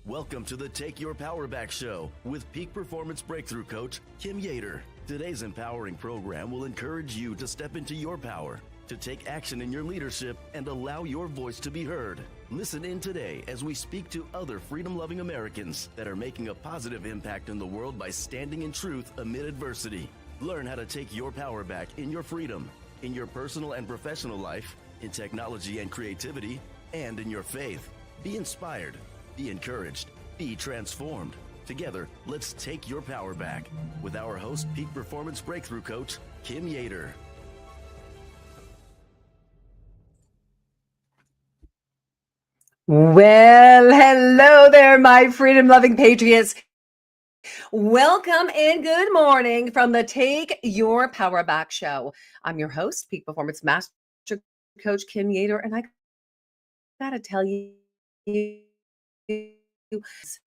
Welcome to the Take Your Power Back Show with Peak Performance Breakthrough Coach Kim Yeater. Today's empowering program will encourage you to step into your power, to take action in your leadership, and allow your voice to be heard. Listen in today as we speak to other freedom-loving Americans that are making a positive impact in the world by standing in truth amid adversity. Learn how to take your power back in your freedom, in your personal and professional life, in technology and creativity, and in your faith. Be inspired. Be encouraged. Be transformed. Together, let's take your power back with our host, Peak Performance Breakthrough Coach, Kim Yeater. Well, hello there, my freedom-loving patriots. Welcome and good morning from the Take Your Power Back Show. I'm your host, Peak Performance Master Coach Kim Yeater, and I gotta tell you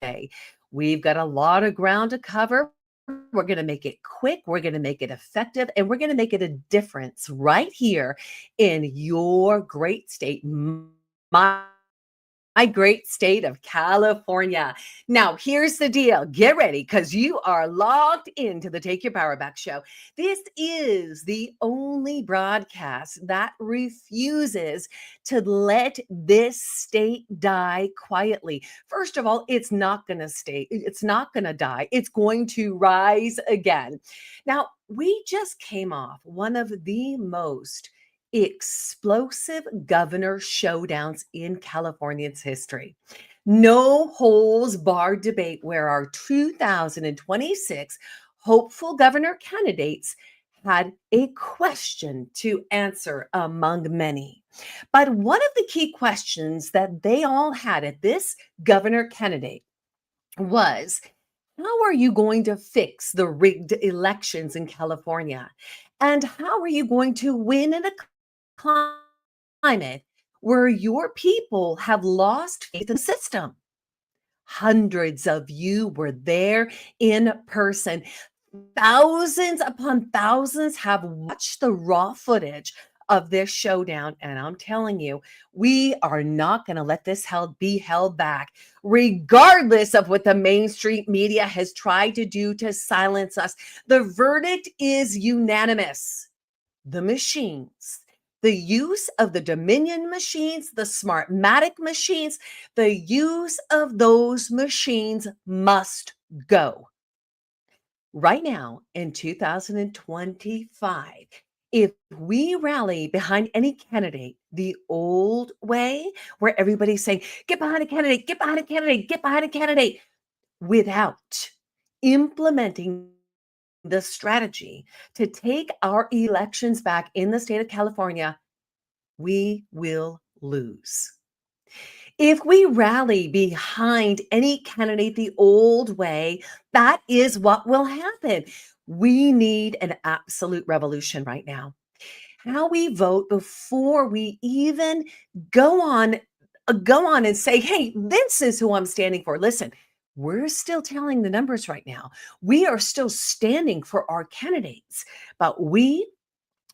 today, we've got a lot of ground to cover. We're going to make it quick. We're going to make it effective, and we're going to make it a difference right here in your great state, my great state of California. Now, here's the deal. Get ready, because you are logged into the Take Your Power Back Show. This is the only broadcast that refuses to let this state die quietly. First of all, it's not going to stay. It's not going to die. It's going to rise again. Now, we just came off one of the most explosive governor showdowns in California's history. No holds barred debate where our 2026 hopeful governor candidates had a question to answer among many. But one of the key questions that they all had at this governor candidate was, how are you going to fix the rigged elections in California? And how are you going to win in a climate where your people have lost faith in the system? Hundreds of you were there in person. Thousands upon thousands have watched the raw footage of this showdown. And I'm telling you, we are not going to let this be held back, regardless of what the mainstream media has tried to do to silence us. The verdict is unanimous. The machines, the use of the Dominion machines, the Smartmatic machines, the use of those machines must go. Right now in 2025, if we rally behind any candidate the old way, where everybody's saying, get behind a candidate, get behind a candidate, get behind a candidate, without implementing the strategy to take our elections back in the state of California, we will lose. If we rally behind any candidate the old way, that is what will happen. We need an absolute revolution right now. How we vote before we even go on and say, hey, this is who I'm standing for. Listen, we're still telling the numbers right now. We are still standing for our candidates, but we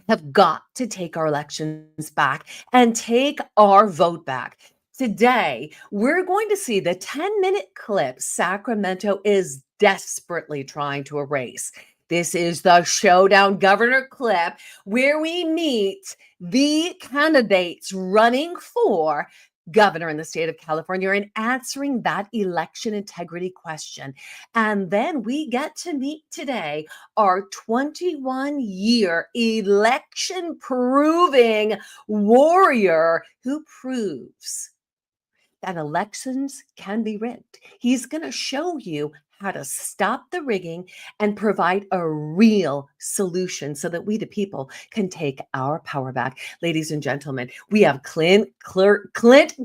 have got to take our elections back and take our vote back. Today, we're going to see the 10-minute clip Sacramento is desperately trying to erase. This is the Showdown Governor clip where we meet the candidates running for governor in the state of California and answering that election integrity question. And then we get to meet today our 21-year election proving warrior who proves that elections can be rigged. He's going to show you how to stop the rigging and provide a real solution so that we, the people, can take our power back. Ladies and gentlemen, we have Clint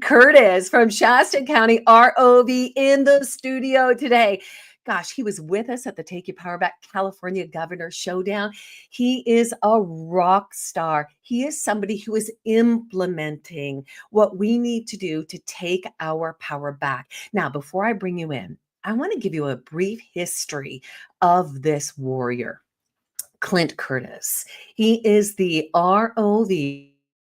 Curtis from Shasta County ROV in the studio today. Gosh, he was with us at the Take Your Power Back California Governor Showdown. He is a rock star. He is somebody who is implementing what we need to do to take our power back. Now, before I bring you in, I want to give you a brief history of this warrior, Clint Curtis. He is the ROV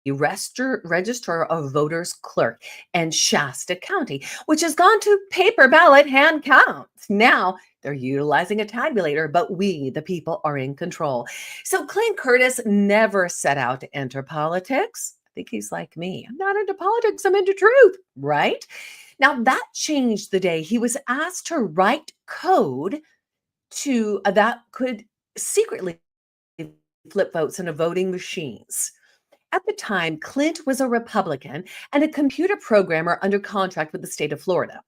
Registrar of Voters Clerk in Shasta County, which has gone to paper ballot hand count. Now they're utilizing a tabulator, but we, the people, are in control. So Clint Curtis never set out to enter politics. I think he's like me. I'm not into politics, I'm into truth, right? Now that changed the day he was asked to write code that could secretly flip votes into voting machines. At the time, Clint was a Republican and a computer programmer under contract with the state of Florida.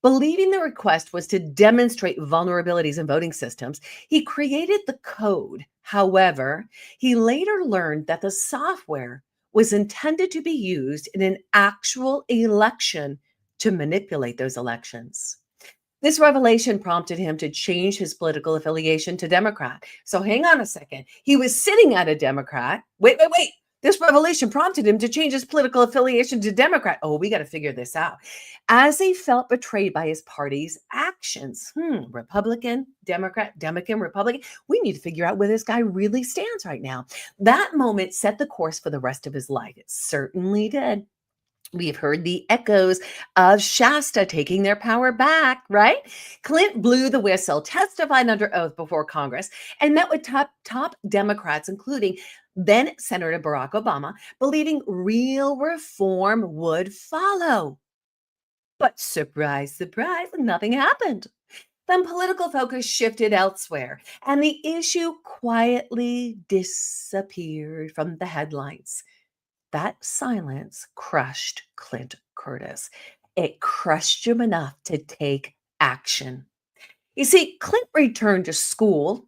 Believing the request was to demonstrate vulnerabilities in voting systems, he created the code. However, he later learned that the software was intended to be used in an actual election to manipulate those elections. This revelation prompted him to change his political affiliation to Democrat. So hang on a second. He was sitting at a Democrat. Wait. This revelation prompted him to change his political affiliation to Democrat. Oh, we got to figure this out. As he felt betrayed by his party's actions. Republican, Democrat, Republican. We need to figure out where this guy really stands right now. That moment set the course for the rest of his life. It certainly did. We've heard the echoes of Shasta taking their power back, right? Clint blew the whistle, testified under oath before Congress, and met with top Democrats, including then Senator Barack Obama, believing real reform would follow. But surprise, surprise, nothing happened. Then political focus shifted elsewhere, and the issue quietly disappeared from the headlines. That silence crushed Clint Curtis. It crushed him enough to take action. You see, Clint returned to school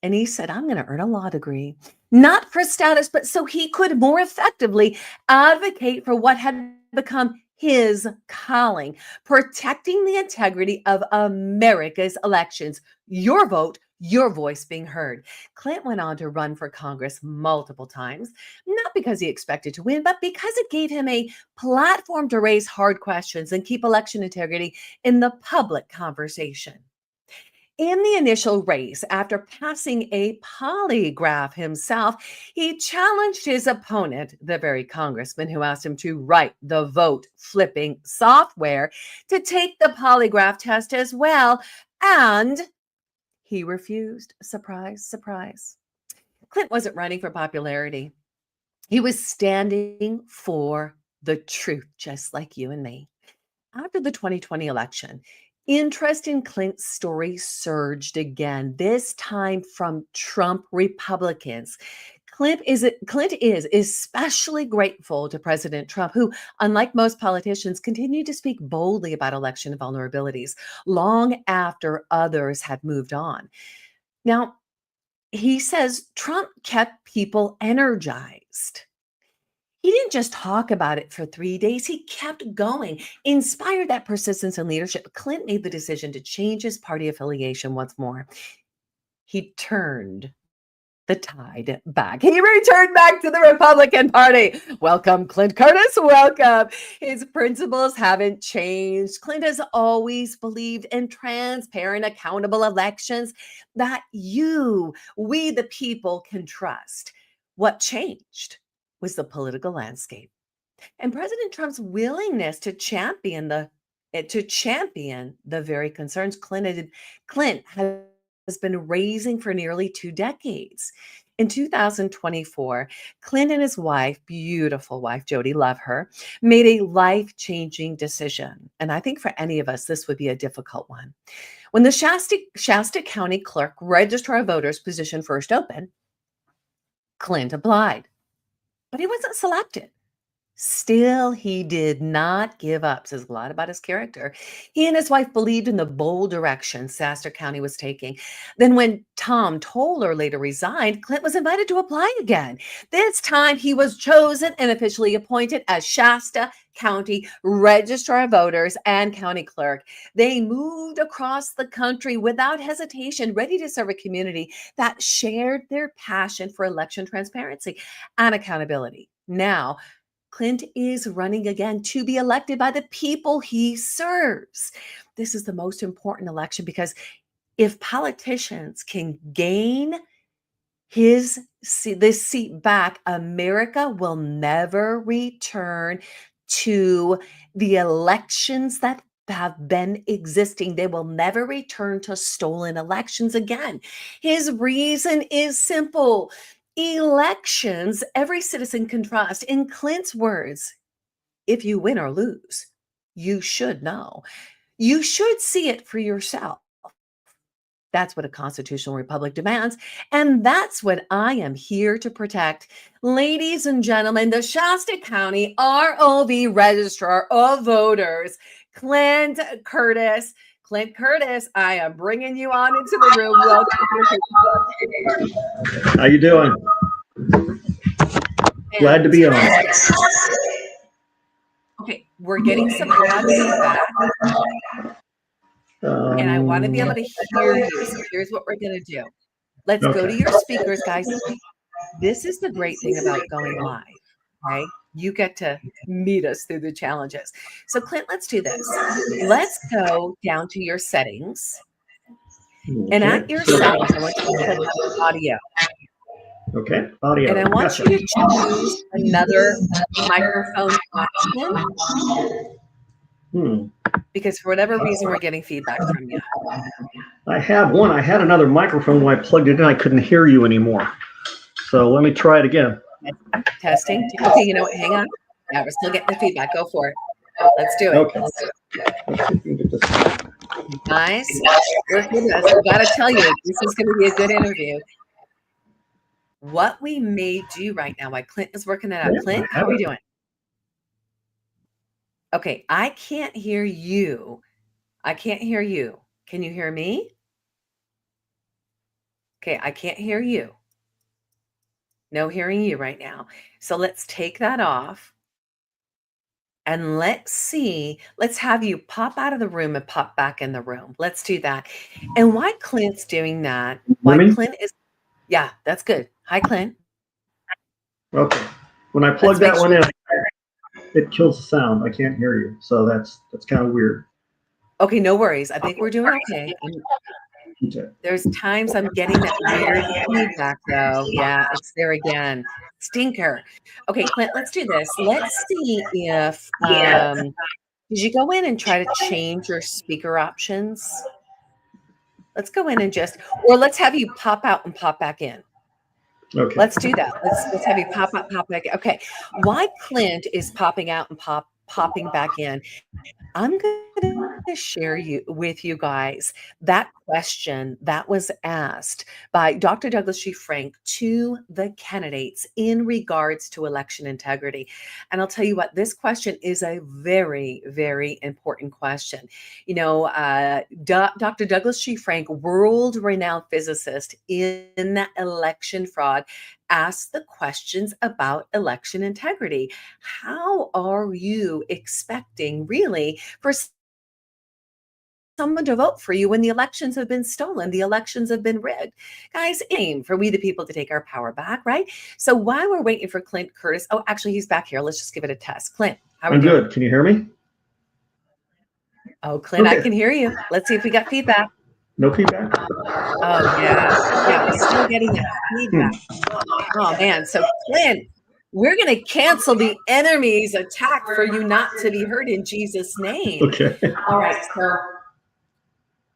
and he said, I'm going to earn a law degree, not for status, but so he could more effectively advocate for what had become his calling, protecting the integrity of America's elections. Your vote, your voice being heard. Clint went on to run for Congress multiple times, not because he expected to win, but because it gave him a platform to raise hard questions and keep election integrity in the public conversation. In the initial race, after passing a polygraph himself, he challenged his opponent, the very congressman who asked him to write the vote flipping software, to take the polygraph test as well. And he refused. Surprise, surprise. Clint wasn't running for popularity. He was standing for the truth, just like you and me. After the 2020 election, interest in Clint's story surged again, this time from Trump Republicans. Clint is especially grateful to President Trump, who, unlike most politicians, continued to speak boldly about election vulnerabilities long after others had moved on. Now, he says Trump kept people energized. He didn't just talk about it for 3 days. He kept going, inspired that persistence and leadership. Clint made the decision to change his party affiliation once more. He turned the tide back. He returned back to the Republican Party. Welcome, Clint Curtis. Welcome. His principles haven't changed. Clint has always believed in transparent, accountable elections that we, the people, can trust. What changed was the political landscape and President Trump's willingness to champion the very concerns Clint has been raising for nearly 2 decades. In 2024, Clint and his wife, beautiful wife, Jody, love her, made a life-changing decision. And I think for any of us, this would be a difficult one. When the Shasta County Clerk Registrar of Voters position first opened, Clint applied, but he wasn't selected. Still, he did not give up. Says a lot about his character. He and his wife believed in the bold direction Shasta County was taking. Then, when Tom Toller later resigned, Clint was invited to apply again. This time, he was chosen and officially appointed as Shasta County Registrar of Voters and County Clerk. They moved across the country without hesitation, ready to serve a community that shared their passion for election transparency and accountability. Now, Clint is running again to be elected by the people he serves. This is the most important election because if politicians can gain this seat back, America will never return to the elections that have been existing. They will never return to stolen elections again. His reason is simple. Elections, every citizen can trust. In Clint's words, if you win or lose, you should know. You should see it for yourself. That's what a constitutional republic demands. And that's what I am here to protect. Ladies and gentlemen, the Shasta County ROV Registrar of Voters, Clint Curtis. Clint Curtis, I am bringing you on into the room. Welcome. How you doing? Glad to be on. Okay, we're getting some bad feedback. And I want to be able to hear you. So here's what we're going to do. Let's go to your speakers, guys. This is the great thing about going live, okay? You get to meet us through the challenges. So Clint, let's do this. Let's go down to your settings. And at your settings, I want you to click on audio. Okay, audio. And I want you to choose another microphone option. Because for whatever reason, we're getting feedback from you. I have one. I had another microphone when I plugged it in. I couldn't hear you anymore. So let me try it again. Testing. Okay, you know what? Hang on. Yeah, we're still getting the feedback. Go for it. Let's do it. Okay. Let's see if we can get this. Guys, work with us. We got to tell you, this is going to be a good interview. What we may do right now, while Clint is working it out. Clint, how are we doing? Okay, I can't hear you. I can't hear you. Can you hear me? Okay, I can't hear you. No hearing you right now. So let's take that off. And let's see, let's have you pop out of the room and pop back in the room. Let's do that. And why Clint's doing that, Clint is, yeah, that's good. Hi, Clint. Okay. When I plug that one in, it kills the sound. I can't hear you. So that's kind of weird. Okay, no worries. I think we're doing okay. There's times I'm getting that weird feedback though. Yeah, it's there again. Stinker. Okay, Clint, let's do this. Let's see if did you go in and try to change your speaker options? Let's go in and or let's have you pop out and pop back in. Okay. Let's do that. Let's have you pop out, pop back in. Okay. Why Clint is popping out and popping back in? I'm going to share with you guys that question that was asked by Dr. Douglas G. Frank to the candidates in regards to election integrity. And I'll tell you what, this question is a very, very important question. You know, Dr. Douglas G. Frank, world-renowned physicist in election fraud, asked the questions about election integrity. How are you expecting really for someone to vote for you when the elections have been stolen, the elections have been rigged? Guys, aim for we the people to take our power back, right? So while we're waiting for Clint Curtis, oh, actually he's back here. Let's just give it a test. Clint, how are you doing? Good. Can you hear me? Oh, Clint, okay. I can hear you. Let's see if we got feedback. No feedback? Oh, yeah, we're still getting that feedback. Oh, man. So, Clint, we're going to cancel the enemy's attack for you not to be heard in Jesus' name. Okay. All right. So,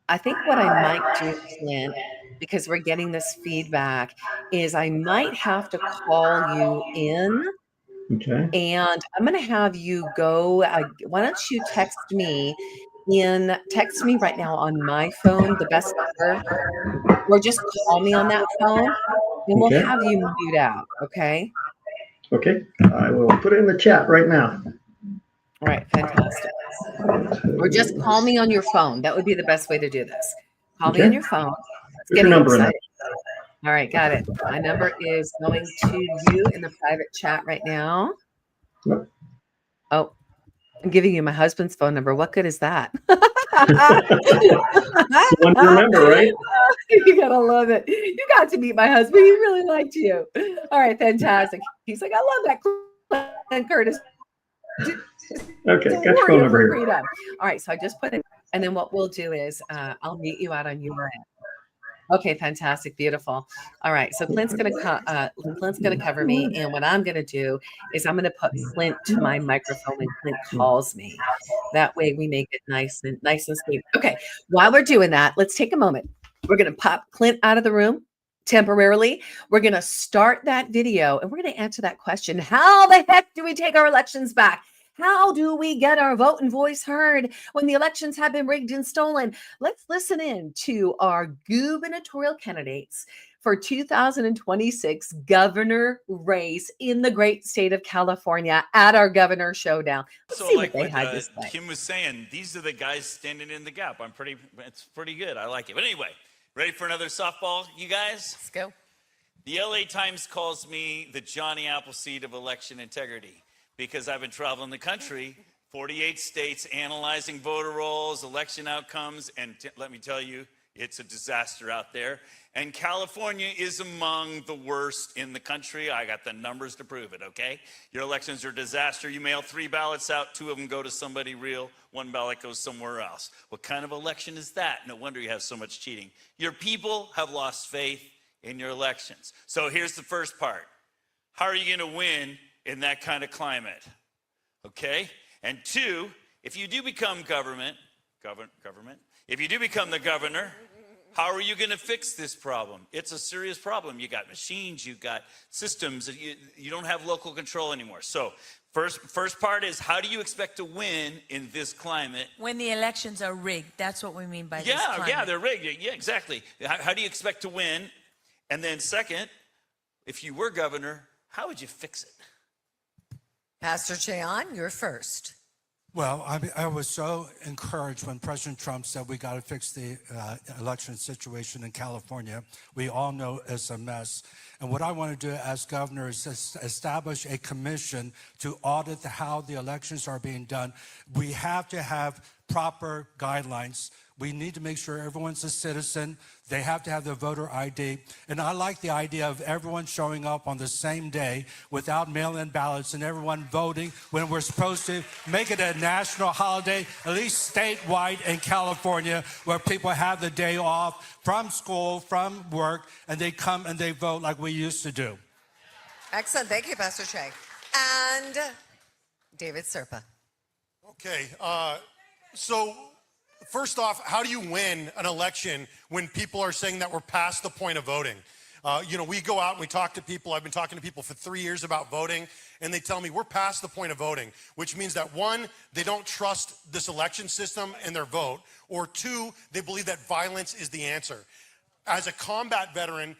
I think what I might do, Clint, because we're getting this feedback, is I might have to call you in. Okay. And I'm going to have you go. Why don't you text me right now on my phone, the best number, or just call me on that phone, and we'll have you mute out, okay? Okay, I will put it in the chat right now. All right, fantastic. Or just call me on your phone. That would be the best way to do this. Call me on your phone. It's Put your getting number in exciting. All right, got it. My number is going to you in the private chat right now. Yep. Oh, I'm giving you my husband's phone number. What good is that? It's the one to remember, right? You gotta love it. You got to meet my husband. He really liked you. All right, fantastic. He's like, I love that Clint Curtis. Okay, got your phone Warrior number for here. freedom. All right, so I just put it, and then what we'll do is I'll meet you out on your end. Okay, fantastic, beautiful. All right, so Clint's gonna cover me, and what I'm gonna do is I'm gonna put Clint to my microphone when Clint calls me. That way, we make it nice and sweet. Okay, while we're doing that, let's take a moment. We're gonna pop Clint out of the room temporarily. We're gonna start that video, and we're gonna answer that question: how the heck do we take our elections back? How do we get our vote and voice heard when the elections have been rigged and stolen? Let's listen in to our gubernatorial candidates for 2026 governor race in the great state of California at our Governor Showdown. Let's see what they had to say. Kim was saying, these are the guys standing in the gap. It's pretty good. I like it. But anyway, ready for another softball, you guys? Let's go. The LA Times calls me the Johnny Appleseed of election integrity because I've been traveling the country, 48 states, analyzing voter rolls, election outcomes, and let me tell you, it's a disaster out there. And California is among the worst in the country. I got the numbers to prove it, okay? Your elections are a disaster. You mail 3 ballots out, 2 of them go to somebody real, 1 ballot goes somewhere else. What kind of election is that? No wonder you have so much cheating. Your people have lost faith in your elections. So here's the first part. How are you gonna win in that kind of climate? Okay? And 2, if you do become if you do become the governor, how are you going to fix this problem? It's a serious problem. You got machines, you got systems, you don't have local control anymore. So first part is, how do you expect to win in this climate? When the elections are rigged, that's what we mean by this climate. Yeah, they're rigged. Yeah, exactly. How do you expect to win? And then second, if you were governor, how would you fix it? Pastor Cheon, you're first. Well, I was so encouraged when President Trump said we got to fix the election situation in California. We all know it's a mess. And what I want to do as governor is establish a commission to audit how the elections are being done. We have to have proper guidelines. We need to make sure everyone's a citizen. They have to have their voter ID. And I like the idea of everyone showing up on the same day without mail-in ballots and everyone voting when we're supposed to make it a national holiday, at least statewide in California, where people have the day off from school, from work, and they come and they vote like we used to do. Excellent. Thank you, Pastor Che. And David Serpa. Okay. So first off, how do you win an election when people are saying that we're past the point of voting? We go out and we talk to people. I've been talking to people for 3 years about voting, and they tell me we're past the point of voting, which means that 1, they don't trust this election system and their vote, or 2, they believe that violence is the answer. As a combat veteran,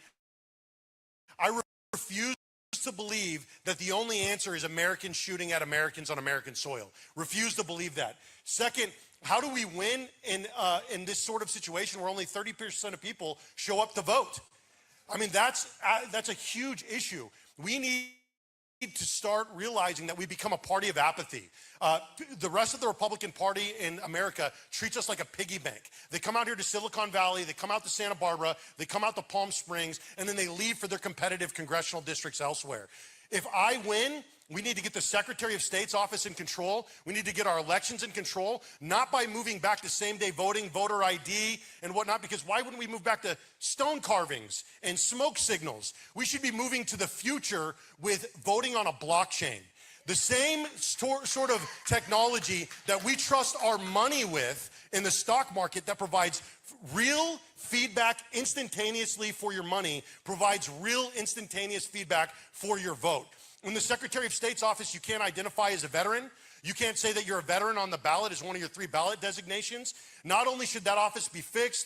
I refuse to believe that the only answer is Americans shooting at Americans on American soil. Refuse to believe that. Second, how do we win in this sort of situation where only 30% of people show up to vote? I mean, that's a huge issue. We need to start realizing that we become a party of apathy. The rest of the Republican Party in America treats us like a piggy bank. They come out here to Silicon Valley, they come out to Santa Barbara, they come out to Palm Springs, and then they leave for their competitive congressional districts elsewhere. If I win, we need to get the Secretary of State's office in control. We need to get our elections in control, not by moving back to same-day voting, voter ID, and whatnot, because why wouldn't we move back to stone carvings and smoke signals? We should be moving to the future with voting on a blockchain. The same sort of technology that we trust our money with in the stock market that provides real feedback instantaneously for your money, provides real instantaneous feedback for your vote. In the Secretary of State's office, you can't identify as a veteran. You can't say that you're a veteran on the ballot as one of your 3 ballot designations. Not only should that office be fixed,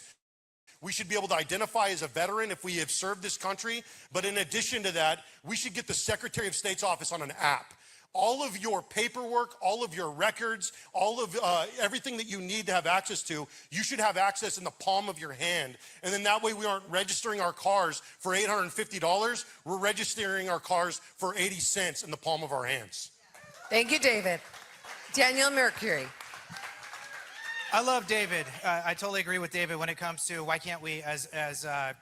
We should be able to identify as a veteran if we have served this country. But in addition to that, we should get the Secretary of State's office on an app. All of your paperwork, all of your records, all of everything that you need to have access to, you should have access in the palm of your hand. And then that way we aren't registering our cars for $850. We're registering our cars for 80 cents in the palm of our hands. Thank you, David. Daniel Mercury. I love David. I totally agree with David when it comes to why can't we, as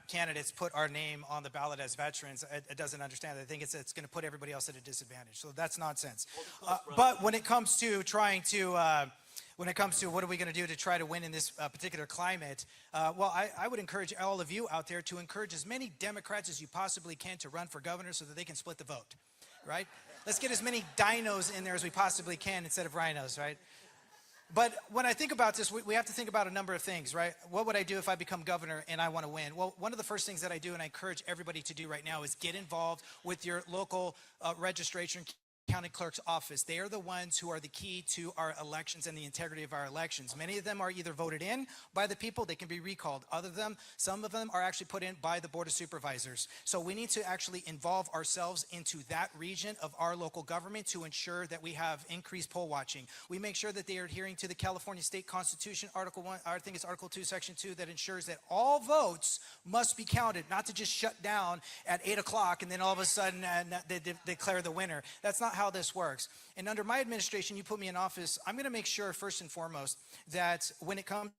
candidates, put our name on the ballot as veterans. It doesn't understand. I think it's going to put everybody else at a disadvantage. So that's nonsense. But when it comes to trying to, when it comes to what are we going to do to try to win in this particular climate, well, I would encourage all of you out there to encourage as many Democrats as you possibly can to run for governor so that they can split the vote, right? Let's get as many dinos in there as we possibly can instead of rhinos, right? But when I think about this, we have to think about a number of things, right? What would I do if I become governor and I want to win? Well, one of the first things that I do, and I encourage everybody to do right now, is get involved with your local registration county clerk's office. They are the ones who are the key to our elections and the integrity of our elections. Many of them are either voted in by the people, they can be recalled. Some of them are actually put in by the Board of Supervisors. So we need to actually involve ourselves into that region of our local government to ensure that we have increased poll watching. We make sure that they are adhering to the California State Constitution, Article 1, I think it's Article 2, Section 2, that ensures that all votes must be counted, not to just shut down at 8 o'clock and then all of a sudden they declare the winner. That's not how this works. And under my administration, you put me in office, I'm going to make sure first and foremost that when it comes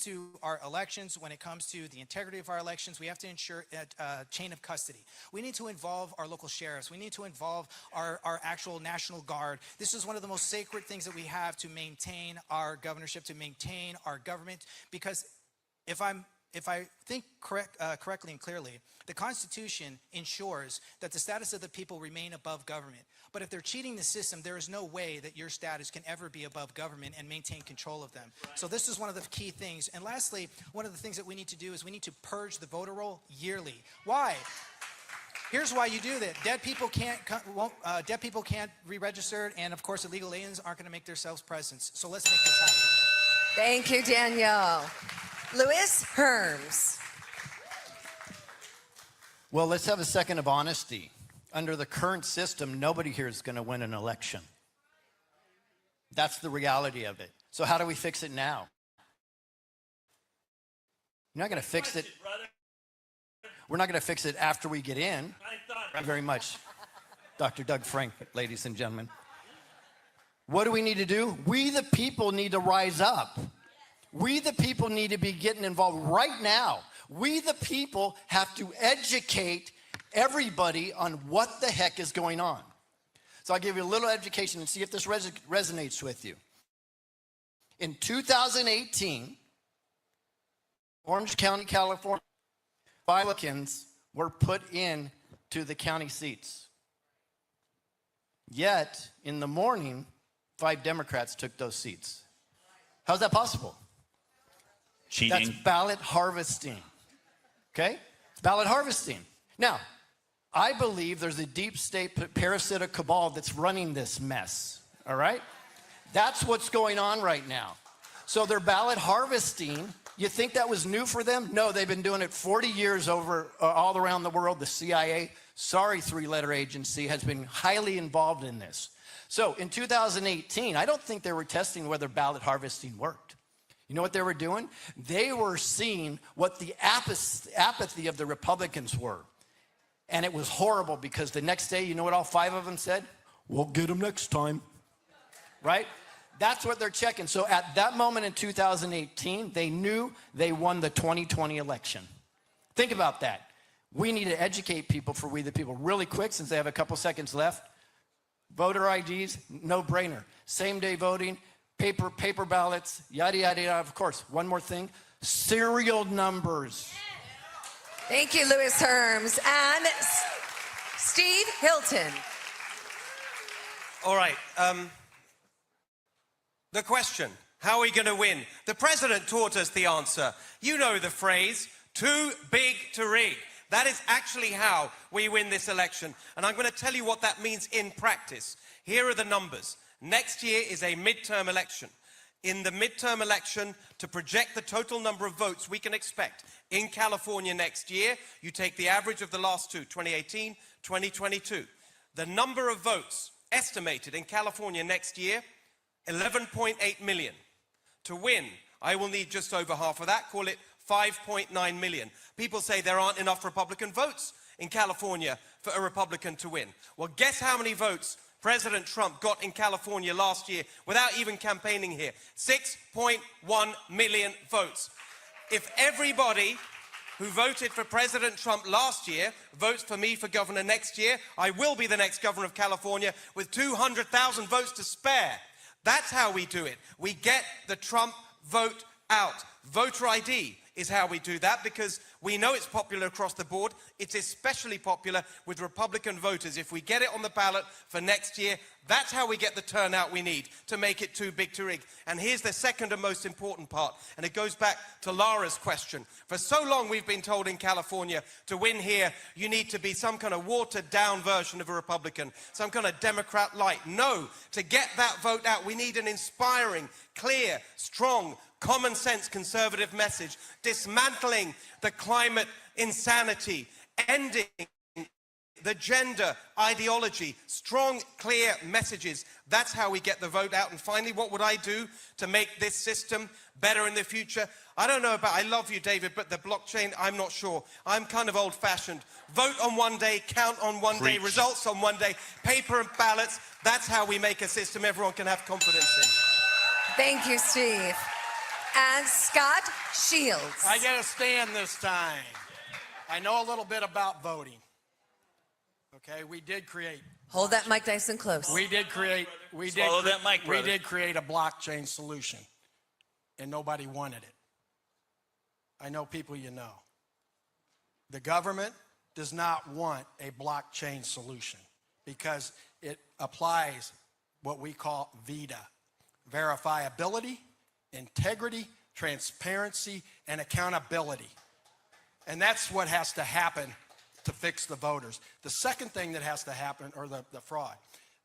to our elections, when it comes to the integrity of our elections, we have to ensure a chain of custody. We need to involve our local sheriffs. We need to involve our actual National Guard. This is one of the most sacred things that we have to maintain our governorship, to maintain our government, because if I think correctly and clearly, the Constitution ensures that the status of the people remain above government. But if they're cheating the system, there is no way that your status can ever be above government and maintain control of them. Right. So this is one of the key things. And lastly, one of the things that we need to do is we need to purge the voter roll yearly. Why? Here's why you do that. Dead people can't be registered, and of course illegal aliens aren't going to make themselves present. So let's make this happen. Thank you, Danielle. Louis Herms. Well, let's have a second of honesty. Under the current system, nobody here is going to win an election. That's the reality of it. So how do we fix it now? You're not going to fix it. We're not going to fix it after we get in. Thank you very much, Dr. Doug Frank, ladies and gentlemen. What do we need to do? We, the people, need to rise up. We, the people, need to be getting involved right now. We, the people, have to educate everybody on what the heck is going on. So I'll give you a little education and see if this resonates with you. In 2018, Orange County, California, Republicans were put in to the county seats. Yet, in the morning, 5 Democrats took those seats. How's that possible? Cheating. That's ballot harvesting. Okay? It's ballot harvesting. Now, I believe there's a deep state parasitic cabal that's running this mess. All right? That's what's going on right now. So they're ballot harvesting. You think that was new for them? No, they've been doing it 40 years over all around the world. The CIA, sorry, 3-letter agency, has been highly involved in this. So in 2018, I don't think they were testing whether ballot harvesting worked. You know what they were doing? They were seeing what the apathy of the Republicans were. And it was horrible because the next day, you know what all 5 of them said? We'll get them next time, right? That's what they're checking. So at that moment in 2018, they knew they won the 2020 election. Think about that. We need to educate people for We the People really quick since they have a couple seconds left. Voter IDs, no brainer. Same day voting, paper ballots, yada, yada, yada. Of course, one more thing, serial numbers. Thank you, Louis Herms. And Steve Hilton. All right. The question, how are we going to win? The president taught us the answer. You know the phrase, too big to rig. That is actually how we win this election. And I'm going to tell you what that means in practice. Here are the numbers. Next year is a midterm election. in the midterm election to project the total number of votes we can expect in California next year. You take the average of the last two, 2018, 2022. The number of votes estimated in California next year, 11.8 million. To win, I will need just over half of that, call it 5.9 million. People say there aren't enough Republican votes in California for a Republican to win. Well, guess how many votes President Trump got in California last year without even campaigning here? 6.1 million votes. If everybody who voted for President Trump last year votes for me for governor next year, I will be the next governor of California with 200,000 votes to spare. That's how we do it. We get the Trump vote out. Voter ID is how we do that, because we know it's popular across the board. It's especially popular with Republican voters. If we get it on the ballot for next year, that's how we get the turnout we need to make it too big to rig. And here's the second and most important part, and it goes back to Lara's question. For so long we've been told in California, to win here, you need to be some kind of watered down version of a Republican, some kind of Democrat light. No, to get that vote out, we need an inspiring, clear, strong, common sense conservative message, dismantling the climate insanity, ending the gender ideology, strong, clear messages. That's how we get the vote out. And finally, what would I do to make this system better in the future? I don't know about, I love you, David, but the blockchain, I'm not sure. I'm kind of old-fashioned. Vote on one day, count on one day, results on one day, paper and ballots. That's how we make a system everyone can have confidence in. Thank you, Steve. And Scott Shields. I get a stand this time. I know a little bit about voting. Okay, we did create. Hold that mic nice and close. We did create. We did create a blockchain solution, and nobody wanted it. I know people you know. The government does not want a blockchain solution because it applies what we call VITA, verifiability, integrity, transparency, and accountability. And that's what has to happen to fix the voters. The second thing that has to happen, or the fraud.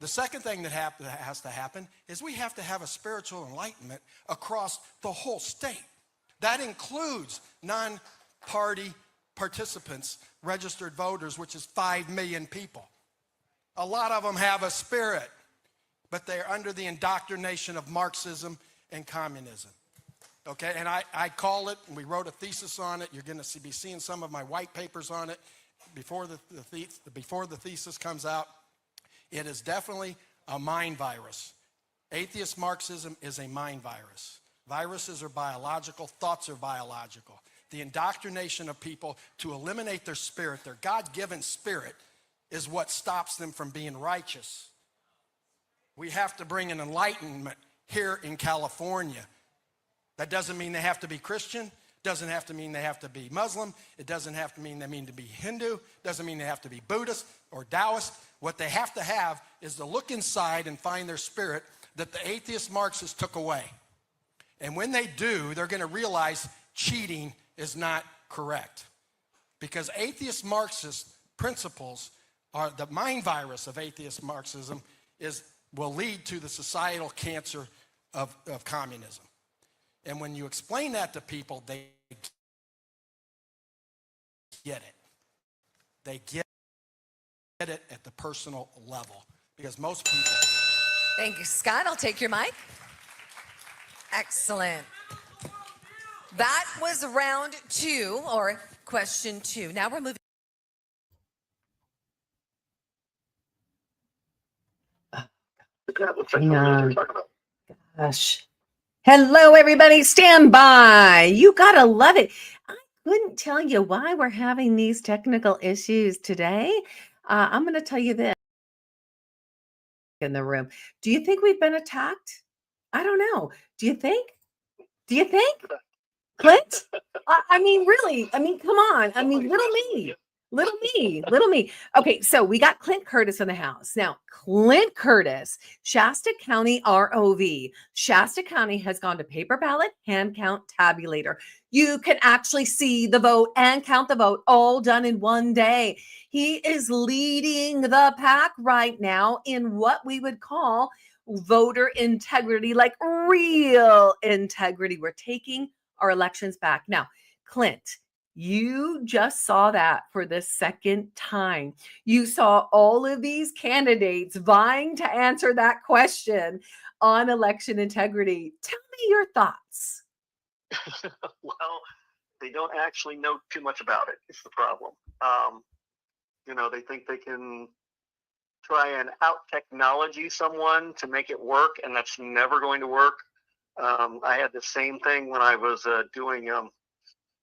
The second thing that has to happen is we have to have a spiritual enlightenment across the whole state. That includes non-party participants, registered voters, which is 5 million people. A lot of them have a spirit, but they're under the indoctrination of Marxism and communism. Okay, and I call it, and we wrote a thesis on it. You're going to be seeing some of my white papers on it before the thesis comes out. It is definitely a mind virus. Atheist Marxism is a mind virus. Viruses are biological, thoughts are biological. The indoctrination of people to eliminate their spirit, their God-given spirit, is what stops them from being righteous. We have to bring an enlightenment here in California. That doesn't mean they have to be Christian, doesn't have to mean they have to be Muslim, it doesn't have to mean they mean to be Hindu, doesn't mean they have to be Buddhist or Taoist. What they have to have is to look inside and find their spirit that the atheist Marxists took away. And when they do, they're going to realize cheating is not correct. Because atheist Marxist principles are the mind virus of atheist Marxism will lead to the societal cancer of communism. And when you explain that to people, they get it. They get it at the personal level. Because most people... Thank you, Scott. I'll take your mic. Excellent. That was round 2, or question 2. Now we're moving. Hang on. Gosh. Hello, everybody. Stand by. You got to love it. I couldn't tell you why we're having these technical issues today. I'm going to tell you this in the room. Do you think we've been attacked? I don't know. Do you think? Clint? I mean, really? I mean, come on. I mean, little me. Okay, so we got Clint Curtis in the house. Now, Clint Curtis, Shasta County ROV. Shasta County has gone to paper ballot, hand count, tabulator. You can actually see the vote and count the vote all done in one day. He is leading the pack right now in what we would call voter integrity, like real integrity. We're taking our elections back. Now, Clint, you just saw that for the second time. You saw all of these candidates vying to answer that question on election integrity. Tell me your thoughts. Well, they don't actually know too much about it. It's the problem. They think they can try and out technology someone to make it work, and that's never going to work. I had the same thing when I was doing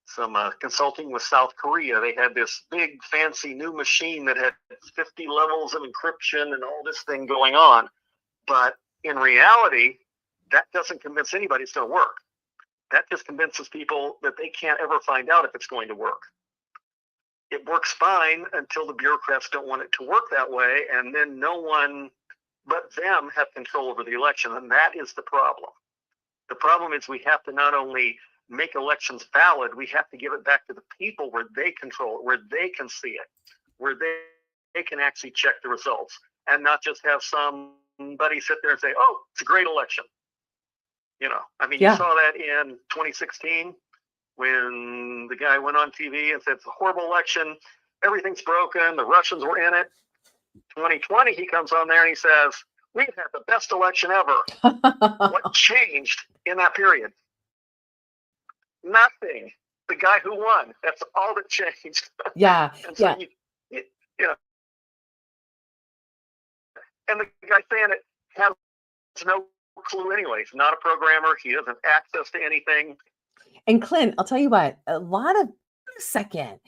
some consulting with South Korea. They had this big fancy new machine that had 50 levels of encryption and all this thing going on. But in reality, that doesn't convince anybody it's going to work. That just convinces people that they can't ever find out if it's going to work. It works fine until the bureaucrats don't want it to work that way, and then no one but them have control over the election, and that is the problem. The problem is we have to not only make elections valid, we have to give it back to the people where they control it, where they can see it, where they can actually check the results, and not just have somebody sit there and say, oh, it's a great election. You saw that in 2016 when the guy went on TV and said it's a horrible election, everything's broken, the Russians were in it. 2020, he comes on there and he says, we've had the best election ever. What changed in that period? Nothing. The guy who won, that's all that changed. Yeah. And so and the guy saying it has no clue anyway. He's not a programmer. He doesn't have access to anything. And Clint, I'll tell you what, second.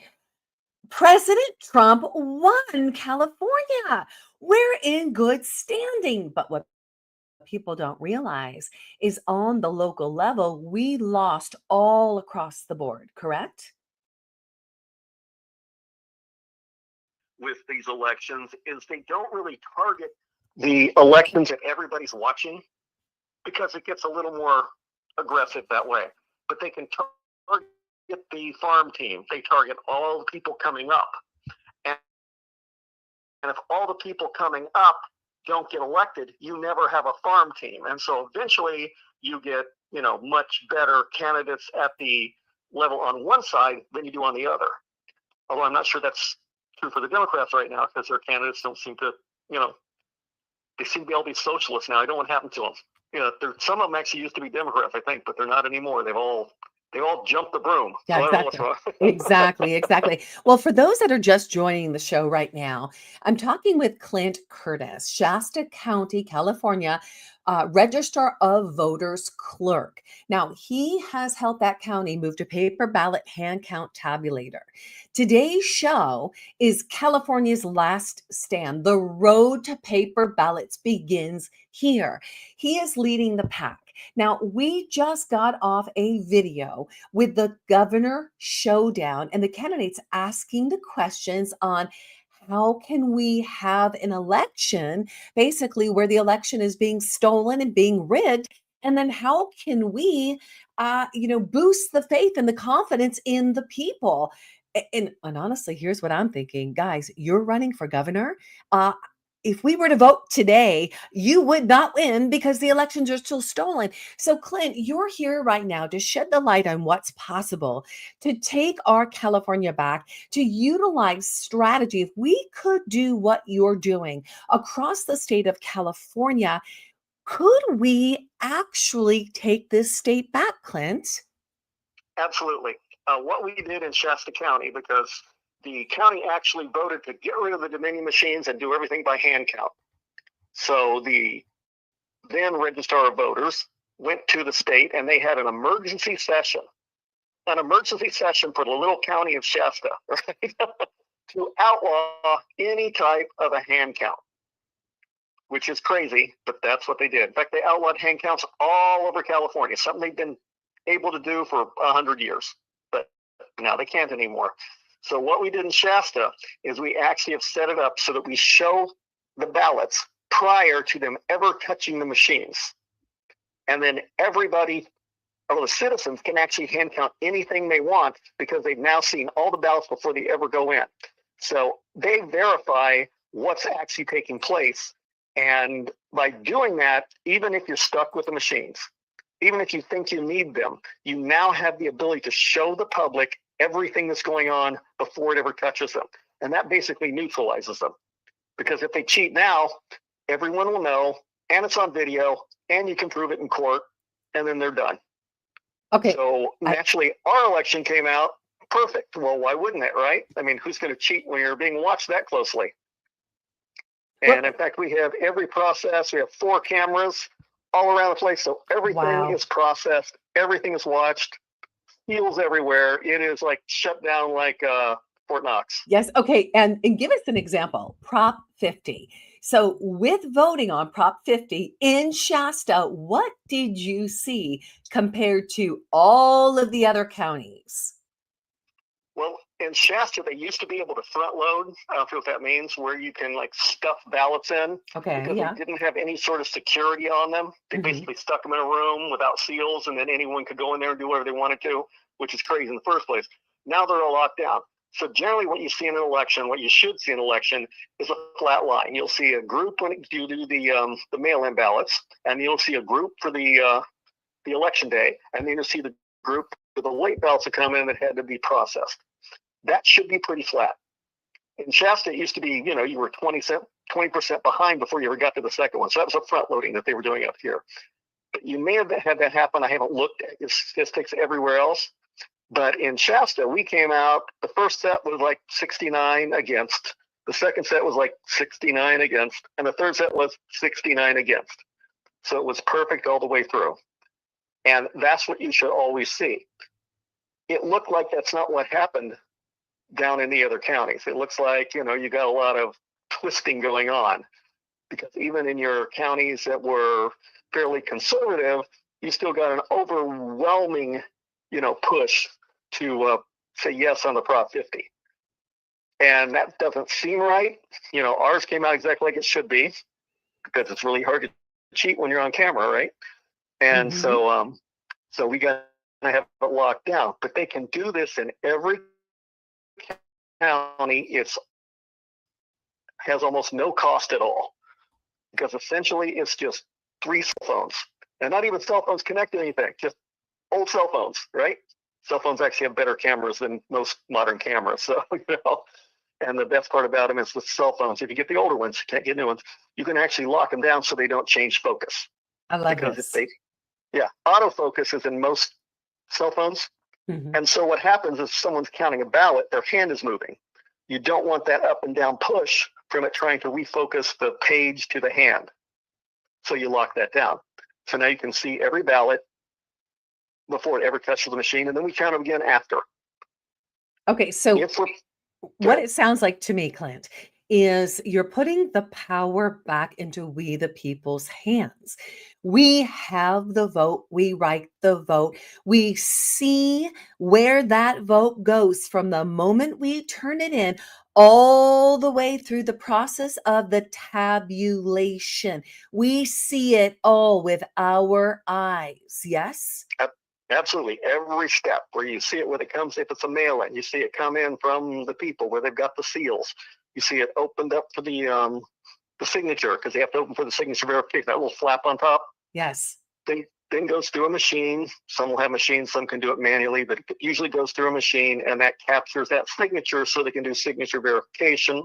President Trump won California. We're in good standing. But what people don't realize is on the local level, we lost all across the board, correct? With these elections is they don't really target the elections that everybody's watching because it gets a little more aggressive that way. But they can target the farm team. They target all the people coming up. And if all the people coming up don't get elected, you never have a farm team. And so eventually you get, much better candidates at the level on one side than you do on the other. Although I'm not sure that's true for the Democrats right now because their candidates don't seem to, they seem to be all these socialists now. I don't know what happened to them. Some of them actually used to be Democrats, I think, but they're not anymore. They all jumped the broom. Yeah, So exactly. Well, for those that are just joining the show right now, I'm talking with Clint Curtis, Shasta County, California, Register of Voters clerk. Now, he has helped that county move to paper ballot hand count tabulator. Today's show is California's last stand. The road to paper ballots begins here. He is leading the pack. Now, we just got off a video with the Governor Showdown and the candidates asking the questions on how can we have an election, basically where the election is being stolen and being rigged, and then how can we, boost the faith and the confidence in the people. And honestly, here's what I'm thinking, guys, you're running for governor. If we were to vote today, you would not win because the elections are still stolen. So, Clint, you're here right now to shed the light on what's possible to take our California back, to utilize strategy. If we could do what you're doing across the state of California, could we actually take this state back, Clint? Absolutely. What we did in Shasta County, because the county actually voted to get rid of the Dominion machines and do everything by hand count. So the then Registrar of Voters went to the state and they had an emergency session for the little county of Shasta, right? to outlaw any type of a hand count, which is crazy, but that's what they did. In fact, they outlawed hand counts all over California, something they've been able to do for 100 years, but now they can't anymore. So what we did in Shasta is we actually have set it up so that we show the ballots prior to them ever touching the machines. And then everybody, all the citizens, can actually hand count anything they want because they've now seen all the ballots before they ever go in. So they verify what's actually taking place And by doing that, even if you're stuck with the machines, even if you think you need them, you now have the ability to show the public everything that's going on before it ever touches them. And that basically neutralizes them. Because if they cheat now, everyone will know, and it's on video, and you can prove it in court, and then they're done. Okay. So naturally, our election came out perfect. Well, why wouldn't it, right? I mean, who's going to cheat when you're being watched that closely? And in fact, we have every process. We have 4 cameras all around the place. So everything is processed. Everything is watched. Seals everywhere. It is like shut down like Fort Knox. Yes. Okay. And give us an example. Prop 50. So with voting on Prop 50 in Shasta, what did you see compared to all of the other counties? Well, in Shasta, they used to be able to front load. I don't know what that means, where you can like stuff ballots in. Okay, because yeah. they didn't have any sort of security on them. They basically stuck them in a room without seals, and then anyone could go in there and do whatever they wanted to, which is crazy in the first place. Now they're all locked down. So generally what you see in an election, what you should see in an election, is a flat line. You'll see a group when you do the mail-in ballots, and you'll see a group for the election day, and then you'll see the group for the late ballots that come in that had to be processed. That should be pretty flat. In Shasta, it used to be, you were 20% behind before you ever got to the second one. So that was a front loading that they were doing up here. But you may have had that happen. I haven't looked at your statistics everywhere else. But in Shasta, we came out, the first set was like 69 against. The second set was like 69 against. And the third set was 69 against. So it was perfect all the way through. And that's what you should always see. It looked like that's not what happened down in the other counties. It looks like, you got a lot of twisting going on, because even in your counties that were fairly conservative, you still got an overwhelming, push to say yes on the Prop 50. And that doesn't seem right. Ours came out exactly like it should be, because it's really hard to cheat when you're on camera, right? And so we got to have it locked down. But they can do this in every county. It has almost no cost at all, because essentially it's just 3 cell phones, and not even cell phones connected to anything, just old cell phones, right? Cell phones actually have better cameras than most modern cameras. So, and the best part about them is the cell phones. If you get the older ones, you can't get new ones, you can actually lock them down so they don't change focus. I love because this. Autofocus is in most cell phones. And so what happens is someone's counting a ballot, their hand is moving. You don't want that up and down push from it trying to refocus the page to the hand. So you lock that down. So now you can see every ballot before it ever touches the machine, and then we count them again after. Okay, so what it sounds like to me, Clint, is you're putting the power back into we the people's hands. We have the vote. We write the vote. We see where that vote goes from the moment we turn it in all the way through the process of the tabulation. We see it all with our eyes. Yes? Absolutely. Every step where you see it, when it comes, if it's a mail-in, you see it come in from the people where they've got the seals. You see it opened up for the signature, because they have to open for the signature verification, that little flap on top. Yes. Then goes through a machine. Some will have machines, some can do it manually, but it usually goes through a machine, and that captures that signature so they can do signature verification.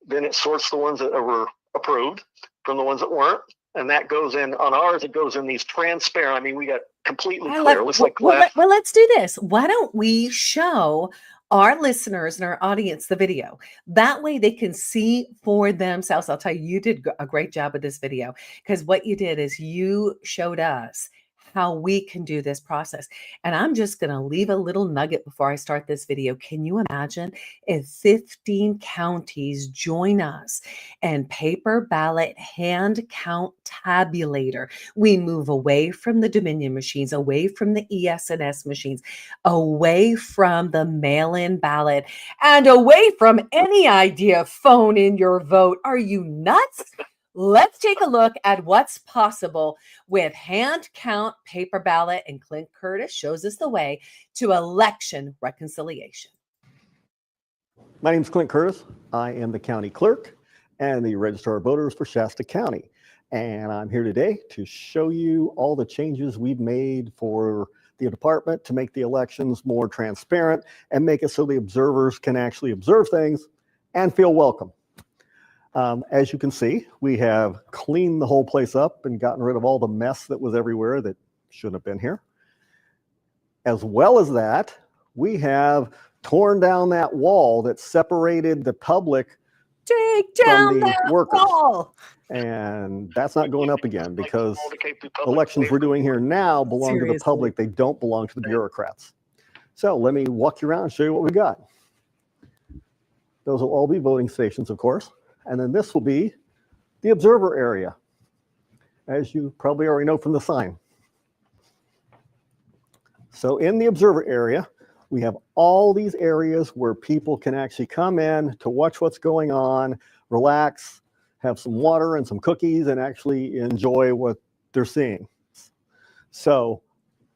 Then it sorts the ones that were approved from the ones that weren't. And that goes in, on ours, it goes in these transparent, I mean, we got completely clear. It looks like glass. Well, let's do this. Why don't we show our listeners and our audience the video? That way they can see for themselves. I'll tell you, you did a great job with this video, because what you did is you showed us how we can do this process. And I'm just going to leave a little nugget before I start this video. Can you imagine if 15 counties join us and paper ballot hand count tabulator? We move away from the Dominion machines, away from the ES&S machines, away from the mail-in ballot, and away from any idea of phone in your vote. Are you nuts? Let's take a look at what's possible with hand count paper ballot, and Clint Curtis shows us the way to election reconciliation. My name is Clint Curtis. I am the county clerk, and the Registrar of Voters for Shasta County. And I'm here today to show you all the changes we've made for the department to make the elections more transparent and make it so the observers can actually observe things and feel welcome. As you can see, we have cleaned the whole place up and gotten rid of all the mess that was everywhere that shouldn't have been here. As well as that, we have torn down that wall that separated the public Take down from the that workers. wall. And that's not going up again because the elections we're doing here now belong to the Seriously. public. They don't belong to the bureaucrats. So let me walk you around and show you what we got. Those will all be voting stations, of course. And then this will be the observer area, as you probably already know from the sign. So in the observer area, we have all these areas where people can actually come in to watch what's going on, relax, have some water and some cookies, and actually enjoy what they're seeing. So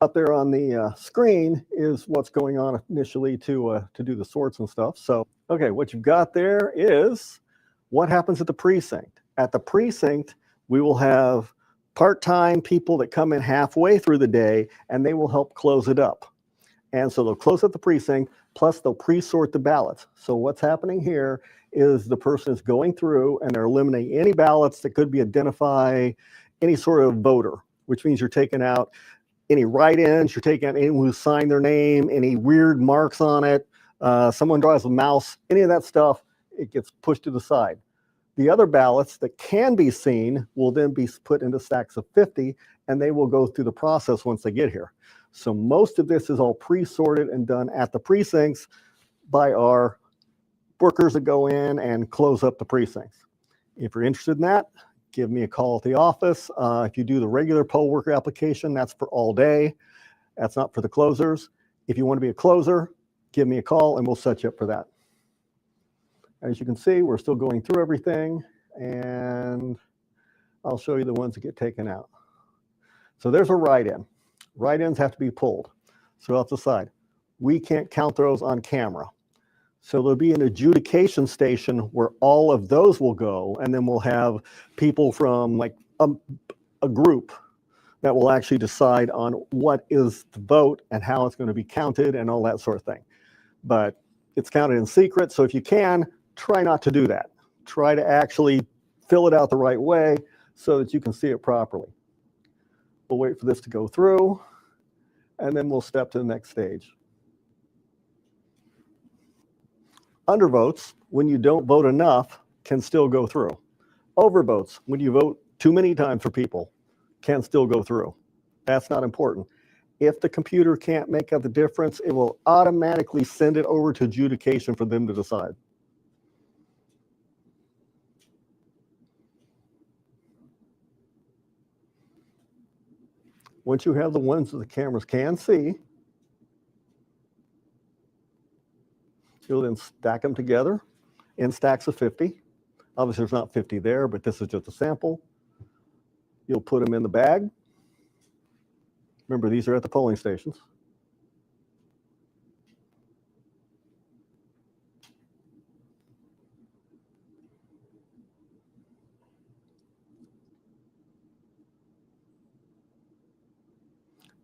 up there on the screen is what's going on initially to do the sorts and stuff. So, okay, what you've got there is what happens at the precinct. At the precinct, we will have part-time people that come in halfway through the day, and they will help close it up. And so they'll close up the precinct, plus they'll pre-sort the ballots. So what's happening here is the person is going through and they're eliminating any ballots that could be identify any sort of voter, which means you're taking out any write-ins, you're taking out anyone who signed their name, any weird marks on it, someone draws a mouse, any of that stuff, it gets pushed to the side. The other ballots that can be seen will then be put into stacks of 50, and they will go through the process once they get here. So most of this is all pre-sorted and done at the precincts by our workers that go in and close up the precincts. If you're interested in that, give me a call at the office. If you do the regular poll worker application, that's for all day. That's not for the closers. If you want to be a closer, give me a call and we'll set you up for that. As you can see, we're still going through everything, and I'll show you the ones that get taken out. So there's a write-in. Write-ins have to be pulled. So off the side, we can't count those on camera. So there'll be an adjudication station where all of those will go, and then we'll have people from like a group that will actually decide on what is the vote and how it's going to be counted and all that sort of thing. But it's counted in secret, so if you can, try not to do that. Try to actually fill it out the right way so that you can see it properly. We'll wait for this to go through, and then we'll step to the next stage. Undervotes, when you don't vote enough, can still go through. Overvotes, when you vote too many times for people, can still go through. That's not important. If the computer can't make up the difference, it will automatically send it over to adjudication for them to decide. Once you have the ones that the cameras can see, you'll then stack them together in stacks of 50. Obviously, there's not 50 there, but this is just a sample. You'll put them in the bag. Remember, these are at the polling stations.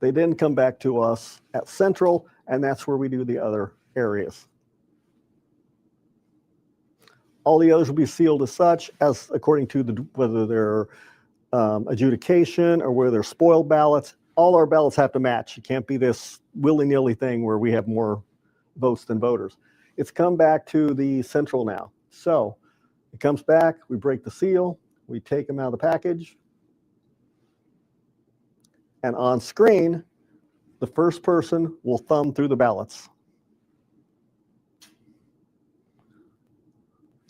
They then come back to us at Central, and that's where we do the other areas. All the others will be sealed as such, as according to whether they're adjudication or whether they're spoiled ballots. All our ballots have to match. It can't be this willy-nilly thing where we have more votes than voters. It's come back to the Central now. So it comes back, we break the seal, we take them out of the package, and on screen, the first person will thumb through the ballots.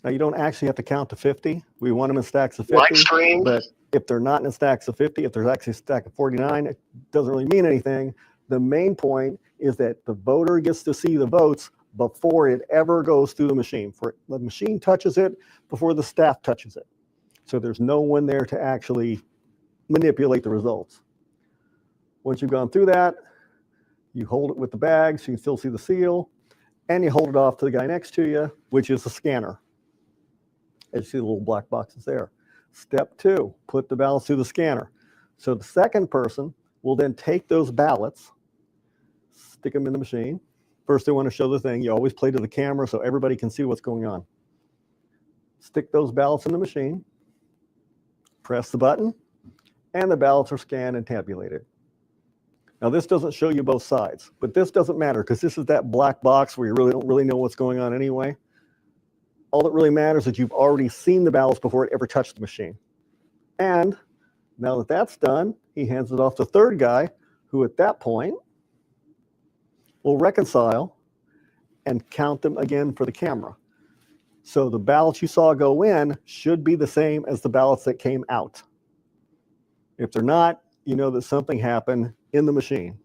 Now, you don't actually have to count to 50. We want them in stacks of 50. But if they're not in stacks of 50, if there's actually a stack of 49, it doesn't really mean anything. The main point is that the voter gets to see the votes before it ever goes through the machine. The machine touches it before the staff touches it. So there's no one there to actually manipulate the results. Once you've gone through that, you hold it with the bag so you can still see the seal, and you hold it off to the guy next to you, which is the scanner. As you see the little black boxes there. Step 2, put the ballots through the scanner. So the second person will then take those ballots, stick them in the machine. First, they want to show the thing. You always play to the camera so everybody can see what's going on. Stick those ballots in the machine, press the button, and the ballots are scanned and tabulated. Now, this doesn't show you both sides, but this doesn't matter because this is that black box where you really don't really know what's going on anyway. All that really matters is that you've already seen the ballots before it ever touched the machine. And now that that's done, he hands it off to the third guy, who at that point will reconcile and count them again for the camera. So the ballots you saw go in should be the same as the ballots that came out. If they're not, you know that something happened in the machine.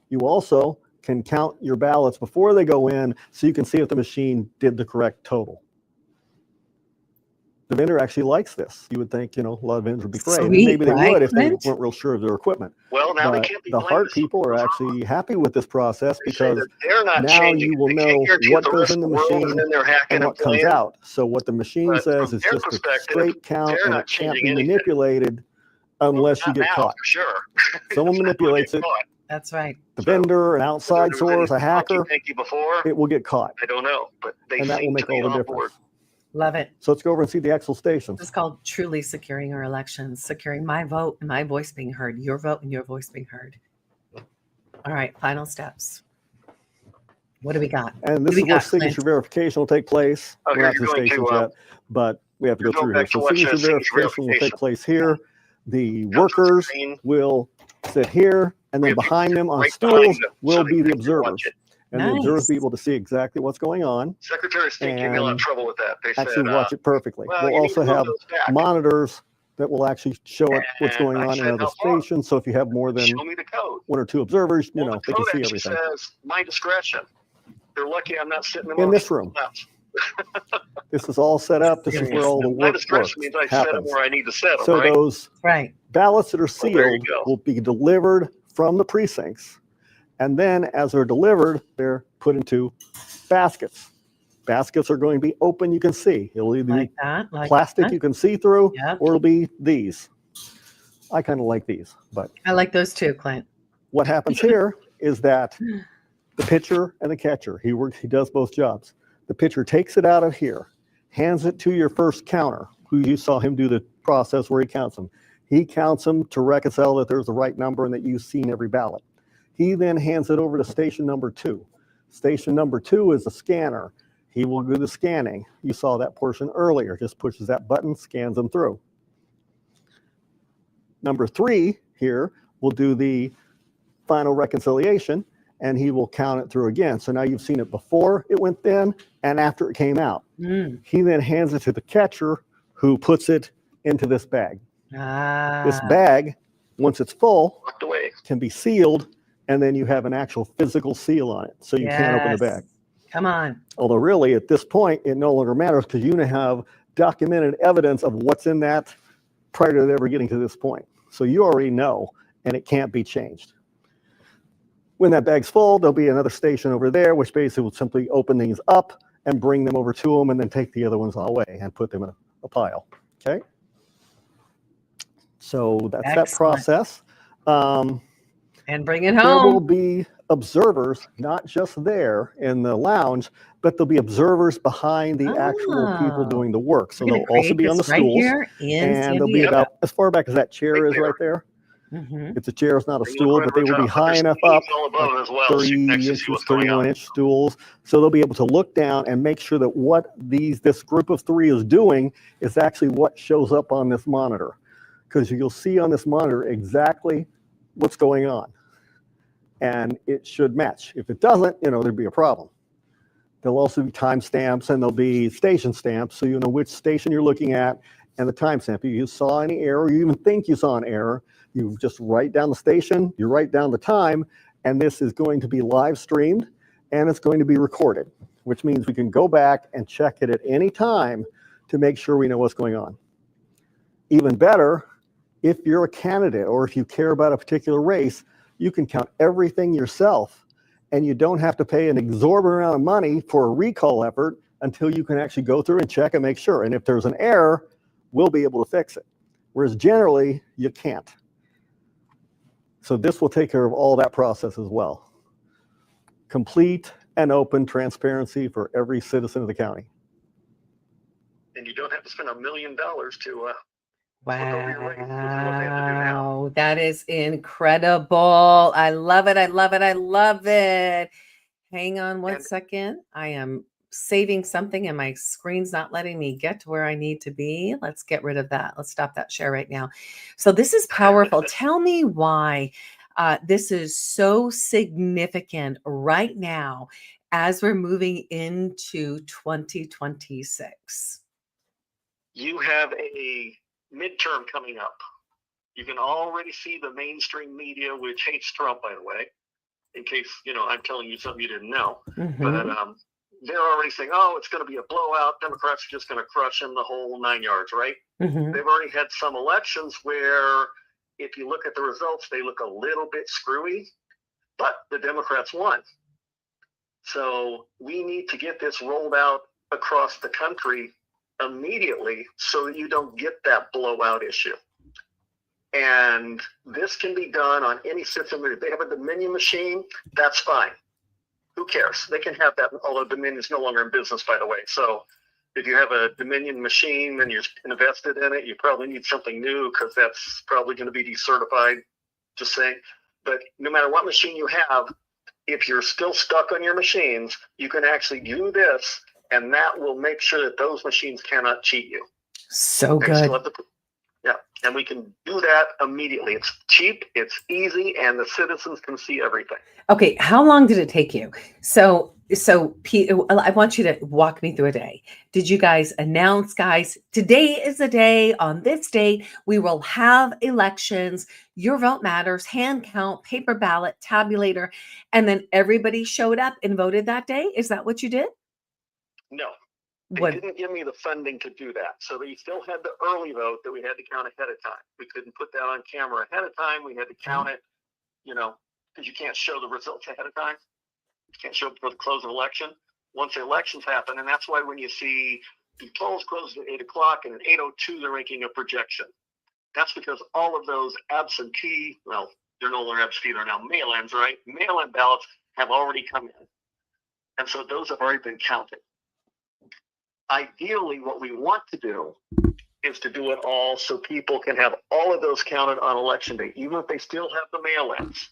You also can count your ballots before they go in so you can see if the machine did the correct total. The vendor actually likes this. You would think, you know, a lot of vendors would be afraid. Sweet, Maybe they right, would if they Clint? weren't real sure of their equipment. Well, now they But can't be the blamed hard as people are actually happy with this process They say because that they're not now changing. you will They know can't guarantee what that the goes rest in the of world is machine in there hacking and and what comes playing. out. So what the machine But says from is their just a perspective, straight count they're and not it can't changing be anything. manipulated unless you Not get now, caught. for sure. Someone It's not gonna manipulates get it. caught. That's right. The So, vendor, an whether outside there was any source, a hacker, funky before, it will get caught. I don't know, but they And that will seem to make be all the on board. difference. Love it. So let's go over and see the actual stations. It's called truly securing our elections, securing my vote and my voice being heard, your vote and your voice being heard. All right, final steps. What do we got? And What this do is we where got, signature Clint? verification will take place. Oh, We're here not to you're the going stations to, yet, but we have to you're go going through here. back to So watch signature signature verification will take verification. place here. The Come to the workers screen. will sit here, and We then have behind them on right stools behind them, will so be they the can watch observers. it. And the observers Nice. will be able to see exactly what's going on Secretary of State gave me a lot of and trouble with that. They actually said, watch it perfectly. well, We'll you need also to move have those back. monitors that will actually show it what's And going I on in said, other how far? stations. So if you have more than Show me the code. 1 or 2 observers, you Well, know, the they can code see actually everything. says my discretion. They're lucky I'm not sitting In this room. Nuts. This is all set up. This is where all the My work discretion means I set them happens. where I need to set them, So right? those Right. ballots that are Well, there you sealed go. will be delivered from the precincts. And then as they're delivered, they're put into baskets. Baskets are going to be open, you can see. It'll either Like be that. Like plastic that. you can see through, Yep. or it'll be these. I kind of like these, but I like those too, Clint. what happens here is that the pitcher and the catcher, he does both jobs. The pitcher takes it out of here, hands it to your first counter, who you saw him do the process where he counts them. He counts them to reconcile that there's the right number and that you've seen every ballot. He then hands it over to station number 2. Station number 2 is a scanner. He will do the scanning. You saw that portion earlier. Just pushes that button, scans them through. Number 3 here will do the final reconciliation, and he will count it through again. So now you've seen it before it went in and after it came out. Mm. He then hands it to the catcher, who puts it into this bag. This bag, once it's full, Locked away. can be sealed, and then you have an actual physical seal on it, so you can't open the bag. Come on. Although really, at this point, it no longer matters because you now have documented evidence of what's in that prior to it ever getting to this point. So you already know, and it can't be changed. When that bag's full, there'll be another station over there, which basically will simply open these up and bring them over to them, and then take the other ones away and put them in a pile. Okay? So that's that Excellent. process. And bring it There will home. be observers, not just there in the lounge, but there'll be observers behind the actual people Oh. doing the work. So We're gonna they'll also create be on the this right stools, here in and San they'll be Diego. about as far back as that chair Right is there. right there. Mhm. It's a chair, it's not a They look stool, right but they over will be top, but high there's enough screens up, all above like as well, so you 30 can actually see inches, what's going 31 on. inch stools. So they'll be able to look down and make sure that what this group of 3 is doing is actually what shows up on this monitor. Because you'll see on this monitor exactly what's going on. And it should match. If it doesn't, there'd be a problem. There'll also be timestamps, and there'll be station stamps, so you know which station you're looking at and the timestamp. If you saw any error, you even think you saw an error, you just write down the station, you write down the time, and this is going to be live streamed, and it's going to be recorded, which means we can go back and check it at any time to make sure we know what's going on. Even better, if you're a candidate or if you care about a particular race, you can count everything yourself, and you don't have to pay an exorbitant amount of money for a recall effort until you can actually go through and check and make sure. And if there's an error, we'll be able to fix it. Whereas generally, you can't. So this will take care of all that process as well. Complete and open transparency for every citizen of the county. And you don't have to spend $1 million to look over your race, which is what they have to do now. Wow, that is incredible. I love it. I love it. I love it. Hang on one second. I am saving something and my screen's not letting me get to where I need to be. Let's get rid of that. Let's stop that share right now. So this is powerful. Tell me why this is so significant right now as we're moving into 2026. You have a midterm coming up. You can already see the mainstream media, which hates Trump, by the way, in case, I'm telling you something you didn't know. Mm-hmm. But they're already saying, oh, it's going to be a blowout. Democrats are just going to crush him the whole 9 yards, right? Mm-hmm. They've already had some elections where if you look at the results, they look a little bit screwy, but the Democrats won. So we need to get this rolled out across the country immediately so that you don't get that blowout issue. And this can be done on any system. If they have a Dominion machine, that's fine. Who cares? They can have that, although Dominion is no longer in business, by the way. So if you have a Dominion machine and you're invested in it, you probably need something new because that's probably going to be decertified, just saying. But no matter what machine you have, if you're still stuck on your machines, you can actually do this, and that will make sure that those machines cannot cheat you. So good. Yeah, and we can do that immediately. It's cheap, it's easy, and the citizens can see everything. Okay, how long did it take you? So Pete, I want you to walk me through a day. Did you guys announce, guys, today is the day, on this date, we will have elections, your vote matters, hand count, paper ballot, tabulator, and then everybody showed up and voted that day? Is that what you did? No. They didn't give me the funding to do that. So they still had the early vote that we had to count ahead of time. We couldn't put that on camera ahead of time. We had to count it, because you can't show the results ahead of time. You can't show it before the close of election. Once the elections happen, and that's why when you see the polls closed at 8 o'clock and at 8:02 they're making a projection. That's because all of those absentee, well, they're no longer absentee, they're now mail-ins, right? Mail-in ballots have already come in. And so those have already been counted. Ideally, what we want to do is to do it all so people can have all of those counted on election day, even if they still have the mail-ins,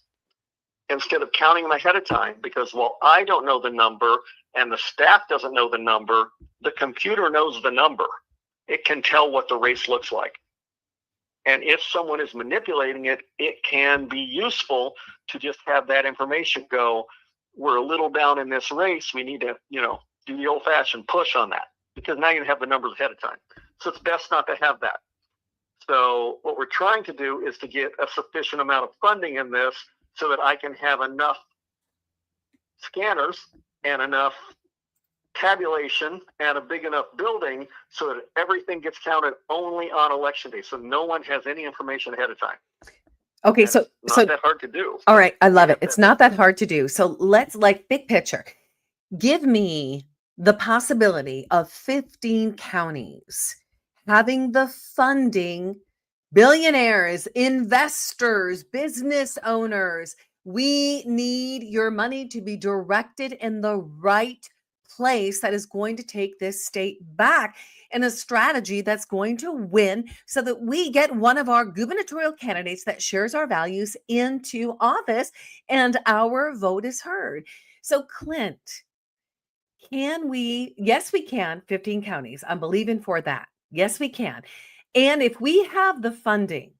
instead of counting them ahead of time. Because while I don't know the number and the staff doesn't know the number, the computer knows the number. It can tell what the race looks like. And if someone is manipulating it, it can be useful to just have that information go, we're a little down in this race. We need to, do the old-fashioned push on that. Because now you have the numbers ahead of time. So it's best not to have that. So what we're trying to do is to get a sufficient amount of funding in this so that I can have enough scanners and enough tabulation and a big enough building so that everything gets counted only on election day. So no one has any information ahead of time. Okay, and so it's not that hard to do. All right, I love it. It's not that hard to do. So let's, big picture. Give me the possibility of 15 counties having the funding, billionaires, investors, business owners. We need your money to be directed in the right place that is going to take this state back in a strategy that's going to win so that we get one of our gubernatorial candidates that shares our values into office and our vote is heard. So Clint, can we? Yes, we can. 15 counties. I'm believing for that. Yes, we can. And if we have the funding,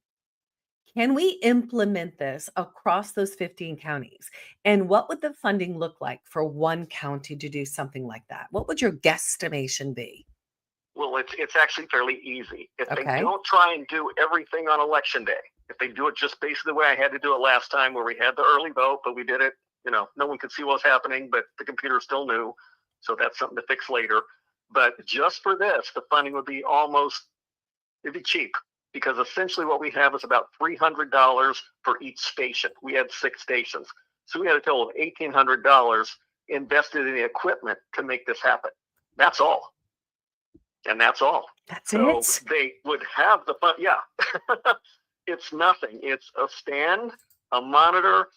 can we implement this across those 15 counties? And what would the funding look like for one county to do something like that? What would your guesstimation be? Well, it's actually fairly easy. If Okay. they don't try and do everything on election day, if they do it just basically the way I had to do it last time where we had the early vote, but we did it, no one could see what was happening, but the computer still knew. So that's something to fix later. But just for this, the funding would be it'd be cheap because essentially what we have is about $300 for each station. We had 6 stations. So we had a total of $1,800 invested in the equipment to make this happen. That's all. And that's all. That's so it. They would have the fun. Yeah. It's nothing. It's a stand, a monitor,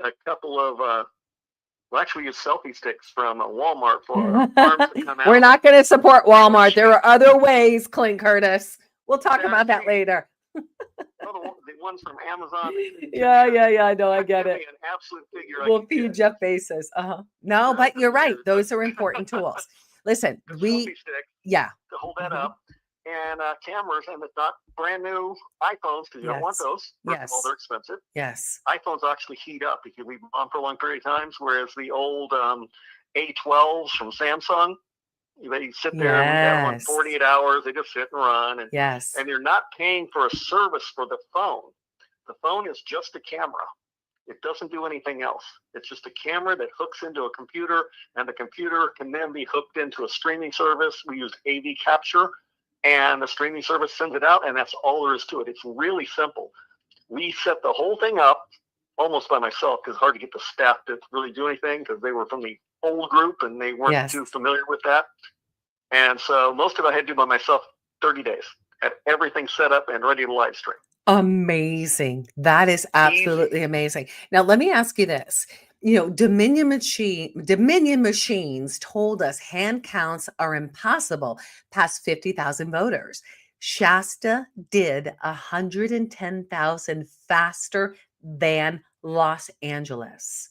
a couple of, well, actually, we use selfie sticks from Walmart for arms that come out. We're not going to support Walmart. There are other ways, Clint Curtis. We'll talk about that later. The ones from Amazon. Yeah. I know. I get it. An absolute figure. We'll feed Jeff Bezos. No, but you're right. Those are important tools. Listen, selfie stick. Yeah. To hold that up, and cameras, and it's not brand new iPhones because you don't want those. First of all, they're expensive. Yes. iPhones actually heat up if you leave them on for a long period of times, whereas the old A12s from Samsung, they sit there and we have them on 48 hours. They just sit and run. And, and you're not paying for a service for the phone. The phone is just a camera. It doesn't do anything else. It's just a camera that hooks into a computer, and the computer can then be hooked into a streaming service. We use AV capture, and the streaming service sends it out, and that's all there is to it. It's really simple. We set the whole thing up almost by myself because it's hard to get the staff to really do anything because they were from the old group and they weren't too familiar with that. And so most of it I had to do by myself 30 days. Had everything set up and ready to live stream. Amazing. That is absolutely amazing. Now, let me ask you this. You know, Dominion machines told us hand counts are impossible past 50,000 voters. Shasta did 110,000 faster than Los Angeles.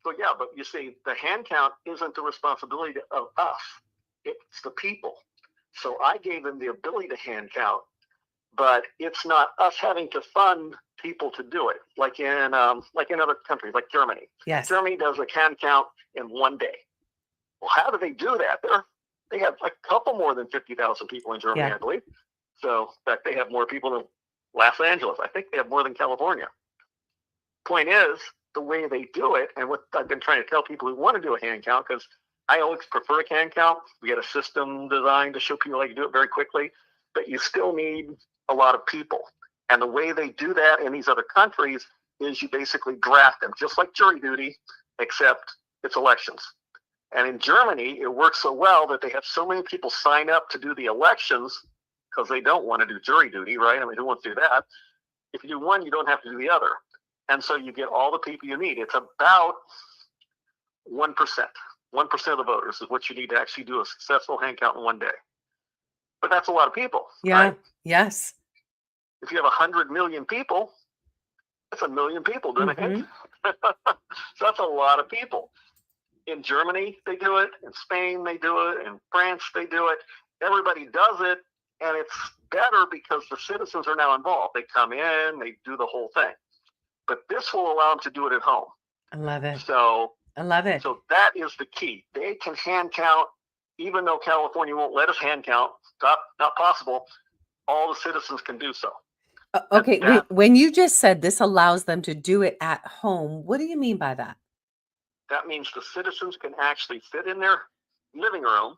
So, yeah, but you see, the hand count isn't the responsibility of us. It's the people. So I gave them the ability to hand count, but it's not us having to fund people to do it, like in other countries, like Germany. Yes. Germany does a hand count in one day. Well, how do they do that? They have a couple more than 50,000 people in Germany, I believe. So, in fact, they have more people than Los Angeles. I think they have more than California. Point is, the way they do it, and what I've been trying to tell people who want to do a hand count, because I always prefer a hand count. We get a system designed to show people how you do it very quickly, but you still need a lot of people. And the way they do that in these other countries is you basically draft them, just like jury duty, except it's elections. And in Germany, it works so well that they have so many people sign up to do the elections because they don't want to do jury duty, right? I mean, who wants to do that? If you do one, you don't have to do the other. And so you get all the people you need. It's about 1%. 1% of the voters is what you need to actually do a successful hand count in one day. But that's a lot of people. Yeah. Right? Yes. If you have 100 million people, that's 1 million people doing a hand count. So that's a lot of people. In Germany, they do it. In Spain, they do it. In France, they do it. Everybody does it. And it's better because the citizens are now involved. They come in, they do the whole thing. But this will allow them to do it at home. I love it. So I love it. So that is the key. They can hand count, even though California won't let us hand count. Not possible. All the citizens can do so. Okay, when you just said this allows them to do it at home, what do you mean by that? That means the citizens can actually sit in their living room,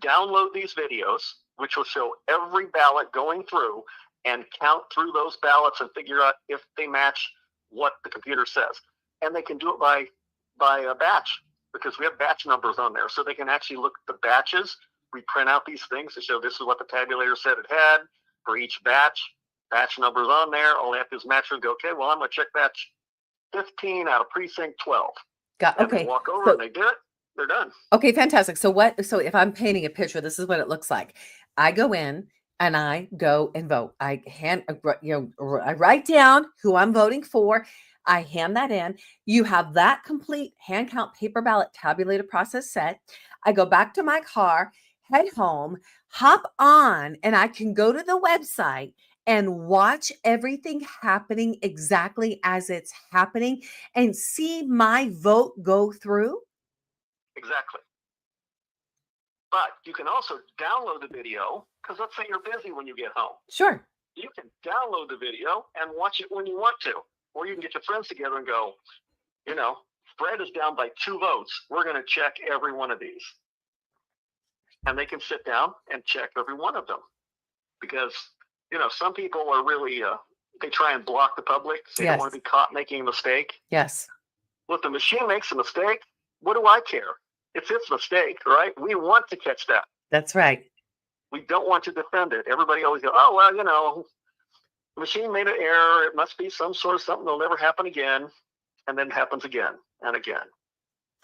download these videos, which will show every ballot going through, and count through those ballots and figure out if they match what the computer says. And they can do it by a batch, because we have batch numbers on there. So they can actually look at the batches. We print out these things to show this is what the tabulator said it had for each batch. Batch numbers on there. All they have to do is match and go, okay, well, I'm going to check batch 15 out of precinct 12. Okay. They walk over and they do it. They're done. Okay, fantastic. So if I'm painting a picture, this is what it looks like. I go in and I go and vote. I write down who I'm voting for. I hand that in. You have that complete hand count paper ballot tabulator process set. I go back to my car, head home, hop on, and I can go to the website and watch everything happening exactly as it's happening and see my vote go through. Exactly. But you can also download the video, because let's say you're busy when you get home. Sure. You can download the video and watch it when you want to. Or you can get your friends together and go, Fred is down by 2 votes. We're going to check every one of these. And they can sit down and check every one of them. Because, some people are really, they try and block the public. They don't want to be caught making a mistake. Yes. Well, if the machine makes a mistake, what do I care? It's its mistake, right? We want to catch that. That's right. We don't want to defend it. Everybody always goes, oh, well, the machine made an error. It must be some sort of something that'll never happen again. And then it happens again and again.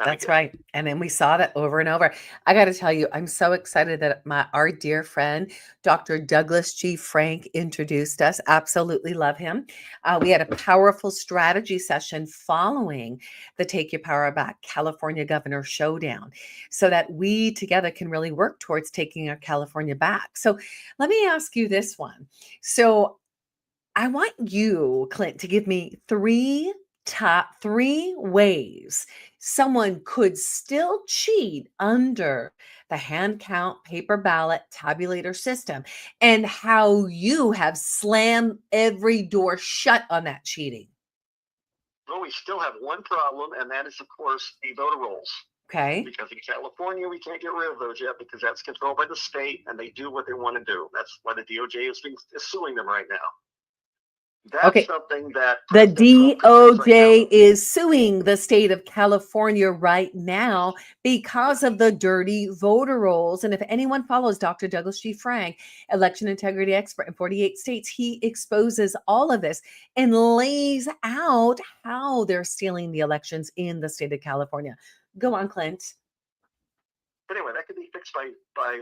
That's right. And then we saw that over and over. I got to tell you, I'm so excited that our dear friend, Dr. Douglas G. Frank, introduced us. Absolutely love him. We had a powerful strategy session following the Take Your Power Back California Governor Showdown so that we together can really work towards taking our California back. So let me ask you this one. So I want you, Clint, to give me top three ways someone could still cheat under the hand count paper ballot tabulator system and how you have slammed every door shut on that cheating. Well, we still have one problem, and that is, of course, the voter rolls. Okay. Because in California, we can't get rid of those yet because that's controlled by the state, and they do what they want to do. That's why the DOJ is suing them right now. That's something that the DOJ is suing the state of California right now because of the dirty voter rolls. And if anyone follows Dr. Douglas G. Frank, election integrity expert in 48 states, he exposes all of this and lays out how they're stealing the elections in the state of California. Go on, Clint. Anyway, that could be fixed by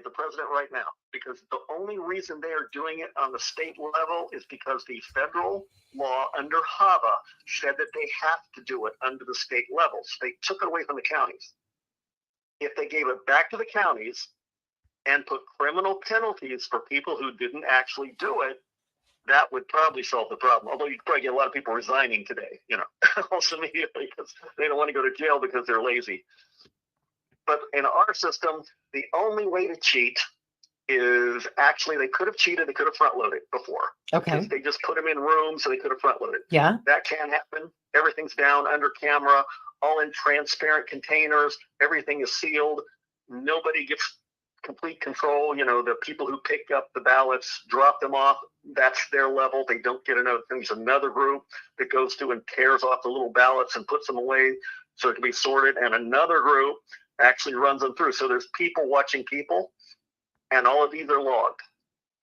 the president right now, because the only reason they are doing it on the state level is because the federal law under HAVA said that they have to do it under the state levels. They took it away from the counties. If they gave it back to the counties and put criminal penalties for people who didn't actually do it, that would probably solve the problem. Although you'd probably get a lot of people resigning today, almost immediately because they don't want to go to jail because they're lazy. But in our system, the only way to cheat is actually they could have cheated. They could have front loaded before. Okay. They just put them in rooms so they could have front loaded. Yeah. That can happen. Everything's down under camera, all in transparent containers. Everything is sealed. Nobody gets complete control. The people who pick up the ballots, drop them off. That's their level. They don't get another thing. There's another group that goes through and tears off the little ballots and puts them away so it can be sorted. And another group actually runs them through. So there's people watching people, and all of these are logged.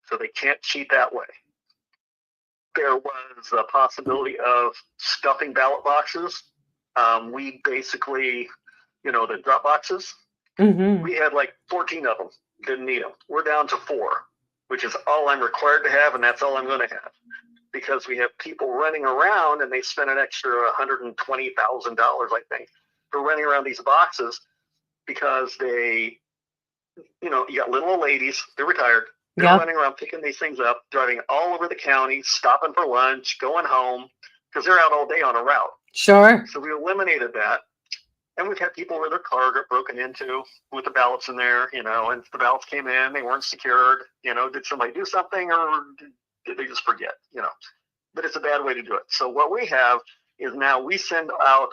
So they can't cheat that way. There was a possibility of stuffing ballot boxes. We basically, the drop boxes, we had like 14 of them. Didn't need them. We're down to 4, which is all I'm required to have, and that's all I'm going to have. Because we have people running around, and they spend an extra $120,000, I think, for running around these boxes. Because they, you got little old ladies, they're retired, they're running around picking these things up, driving all over the county, stopping for lunch, going home, because they're out all day on a route. Sure. So we eliminated that. And we've had people where their car got broken into with the ballots in there, and the ballots came in, they weren't secured, did somebody do something or did they just forget, But it's a bad way to do it. So what we have is now we send out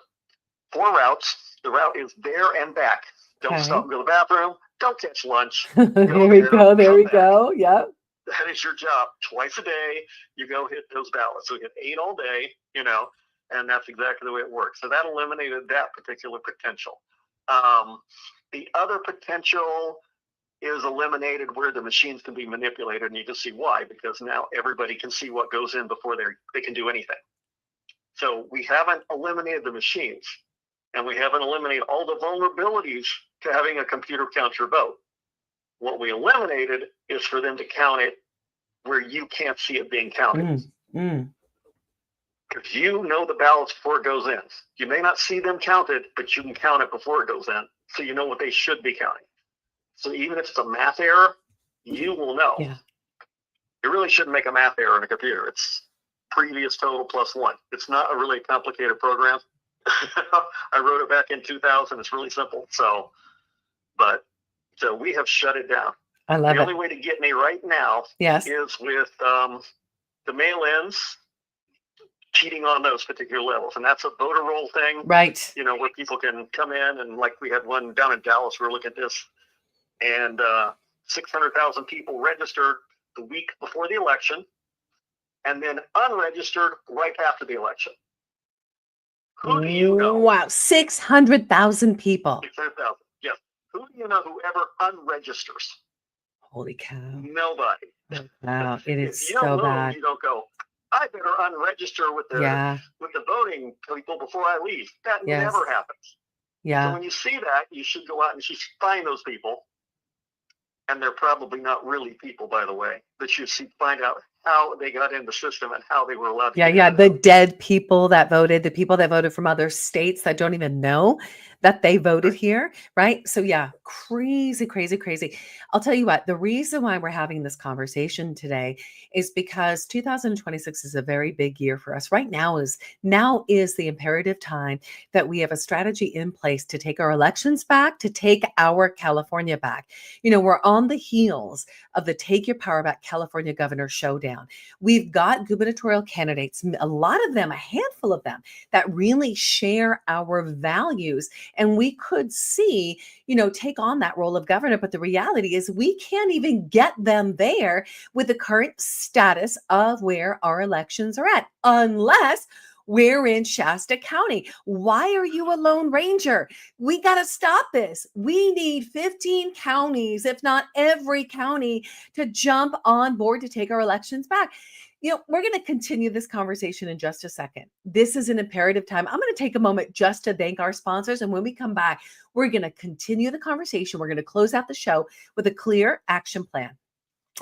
4 routes. The route is there and back. Don't stop and go to the bathroom. Don't catch lunch. There we go. Yep. That is your job. Twice a day, you go hit those ballots. So we get 8 all day, and that's exactly the way it works. So that eliminated that particular potential. The other potential is eliminated where the machines can be manipulated, and you can see why, because now everybody can see what goes in before they can do anything. So we haven't eliminated the machines. And we haven't eliminated all the vulnerabilities to having a computer count your vote. What we eliminated is for them to count it where you can't see it being counted. Because the ballots before it goes in. You may not see them counted, but you can count it before it goes in. So you know what they should be counting. So even if it's a math error, you will know. Yeah. You really shouldn't make a math error in a computer. It's previous total plus 1. It's not a really complicated program. I wrote it back in 2000. It's really simple. So we have shut it down. I love the only way to get me right now is with the mail-ins, cheating on those particular levels. And that's a voter roll thing. Right. Where people can come in, and like we had one down in Dallas, we were looking at this, and 600,000 people registered the week before the election, and then unregistered right after the election. Who do you know? Wow, 600,000 people. 600,000. Yes. do you know who ever unregisters? Holy cow. Nobody. Wow, it If is you don't so move, bad. you don't go, I better unregister with Yeah. the voting people before I leave. That Yes. never happens. So Yeah. when you see that, you should go out and just find those people. And they're probably not really people, by the way, but you see, find out how they got in the system and how they were allowed to get Yeah. in. The dead people that voted, the people that voted from other states that don't even know that they voted here, right? So yeah, crazy, crazy, crazy. I'll tell you what, the reason why we're having this conversation today is because 2026 is a very big year for us. Right now is the imperative time that we have a strategy in place to take our elections back, to take our California back. You know, we're on the heels of the Take Your Power Back California Governor Showdown. We've got gubernatorial candidates, a lot of them, a handful of them, that really share our values. And we could see, take on that role of governor. But the reality is we can't even get them there with the current status of where our elections are at, unless we're in Shasta County. Why are you a Lone Ranger? We got to stop this. We need 15 counties, if not every county, to jump on board to take our elections back. We're going to continue this conversation in just a second. This is an imperative time. I'm going to take a moment just to thank our sponsors. And when we come back, we're going to continue the conversation. We're going to close out the show with a clear action plan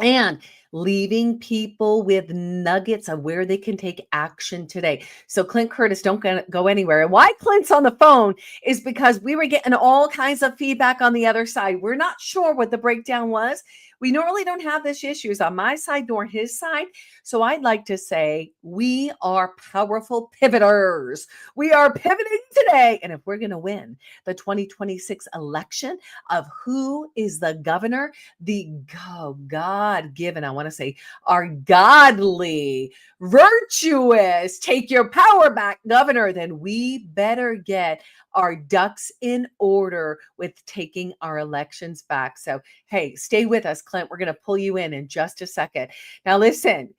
and leaving people with nuggets of where they can take action today. So Clint Curtis, don't go anywhere. And why Clint's on the phone is because we were getting all kinds of feedback on the other side. We're not sure what the breakdown was. We normally don't have this issues on my side nor his side. So I'd like to say we are powerful pivoters. We are pivoting today. And if we're going to win the 2026 election of who is the governor, the God-given, I want to say, our godly, virtuous, take your power back governor, then we better get our ducks in order with taking our elections back. So, hey, stay with us, Clint. We're going to pull you in just a second. Now, listen.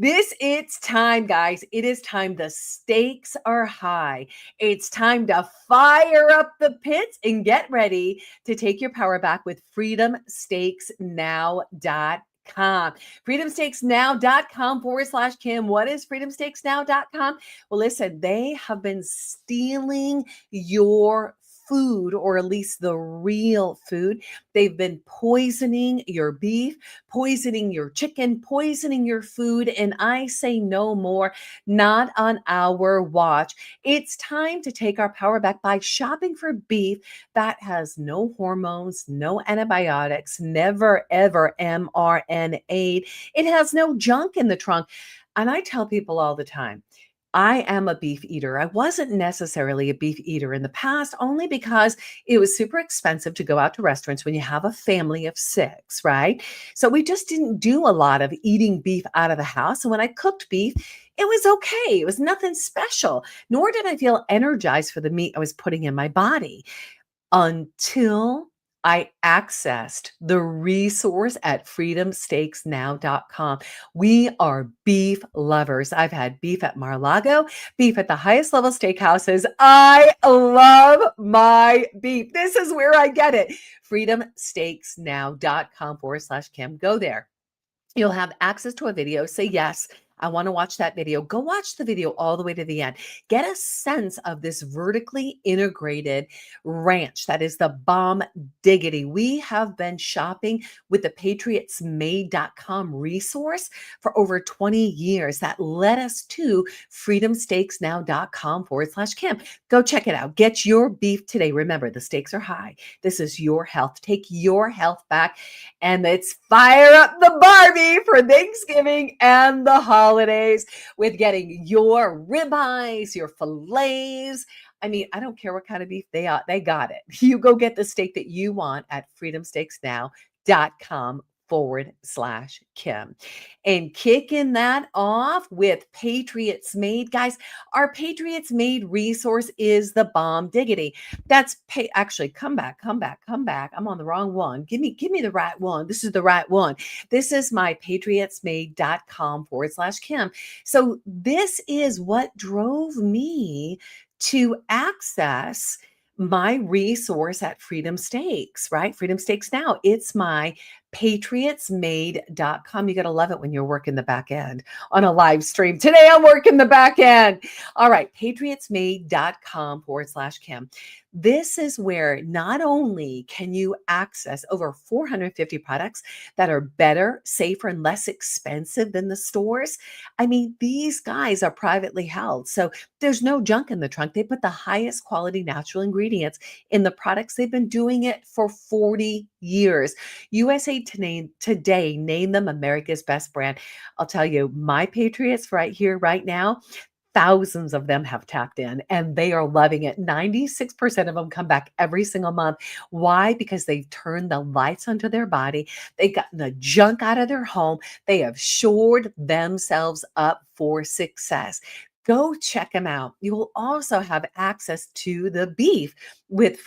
It's time, guys. It is time. The stakes are high. It's time to fire up the pits and get ready to take your power back with freedomstakesnow.com. freedomstakesnow.com/Kim. What is freedomstakesnow.com? Well, listen, they have been stealing your food, or at least the real food. They've been poisoning your beef, poisoning your chicken, poisoning your food. And I say no more, not on our watch. It's time to take our power back by shopping for beef that has no hormones, no antibiotics, never, ever mRNA. It has no junk in the trunk. And I tell people all the time, I am a beef eater. I wasn't necessarily a beef eater in the past, only because it was super expensive to go out to restaurants when you have a family of 6, right? So we just didn't do a lot of eating beef out of the house. And when I cooked beef, it was okay. It was nothing special, nor did I feel energized for the meat I was putting in my body until I accessed the resource at freedomstakesnow.com. We are beef lovers. I've had beef at Mar-a-Lago, beef at the highest level steakhouses. I love my beef. This is where I get it. freedomstakesnow.com/Kim. Go there. You'll have access to a video. Say, yes, I want to watch that video. Go watch the video all the way to the end. Get a sense of this vertically integrated ranch that is the bomb diggity. We have been shopping with the patriotsmade.com resource for over 20 years. That led us to freedomstakesnow.com/Kim. Go check it out. Get your beef today. Remember, the stakes are high. This is your health. Take your health back. And let's fire up the Barbie for Thanksgiving and the holidays with getting your ribeyes, your fillets. I mean, I don't care what kind of beef they got it. You go get the steak that you want at freedomstakesnow.com/Kim. And kicking that off with Patriots Made. Guys, our Patriots Made resource is the bomb diggity. That's actually come back. I'm on the wrong one. Give me the right one. This is the right one. This is my patriotsmade.com/Kim. So this is what drove me to access my resource at Freedom Stakes, right? Freedom Stakes Now. It's my patriotsmade.com. You got to love it when you're working the back end on a live stream. Today I'm working the back end. All right, patriotsmade.com/Kim. This is where not only can you access over 450 products that are better, safer, and less expensive than the stores. I mean, these guys are privately held. So there's no junk in the trunk. They put the highest quality natural ingredients in the products. They've been doing it for 40 years. USA Today named them America's best brand. I'll tell you, my Patriots right here, right now, thousands of them have tapped in and they are loving it. 96% of them come back every single month. Why? Because they've turned the lights onto their body. They've gotten the junk out of their home. They have shored themselves up for success. Go check them out. You will also have access to the beef with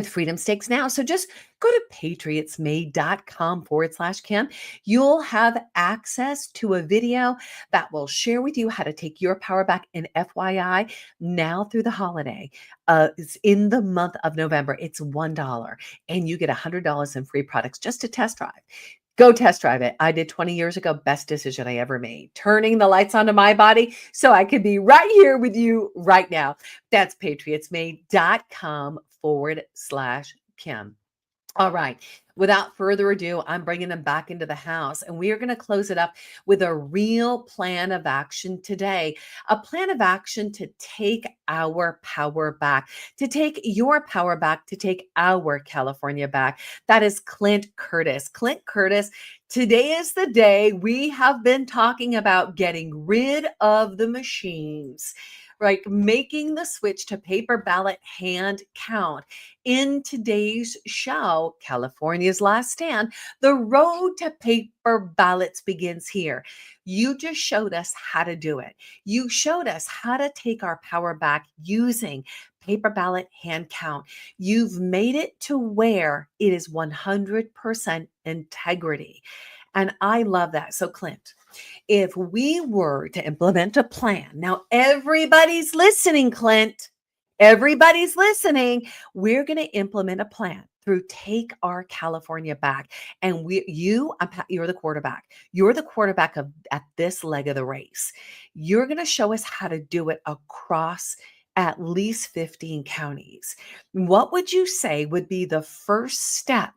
Freedom Stakes Now. So just go to patriotsmade.com/Kim. You'll have access to a video that will share with you how to take your power back. And FYI, now through the holiday, it's in the month of November, it's $1 and you get $100 in free products just to test drive. Go test drive it. I did 20 years ago. Best decision I ever made. Turning the lights onto my body so I could be right here with you right now. That's patriotsmade.com/Kim. All right. Without further ado, I'm bringing them back into the house and we are going to close it up with a real plan of action today, a plan of action to take our power back, to take your power back, to take our California back. That is Clint Curtis. Clint Curtis, today is the day we have been talking about getting rid of the machines, right? Making the switch to paper ballot hand count. In today's show, California's Last Stand, the road to paper ballots begins here. You just showed us how to do it. You showed us how to take our power back using paper ballot hand count. You've made it to where it is 100% integrity. And I love that. So, Clint, if we were to implement a plan, now everybody's listening, Clint, everybody's listening. We're going to implement a plan through Take Our California Back. And you're the quarterback. You're the quarterback at this leg of the race. You're going to show us how to do it across at least 15 counties. What would you say would be the first step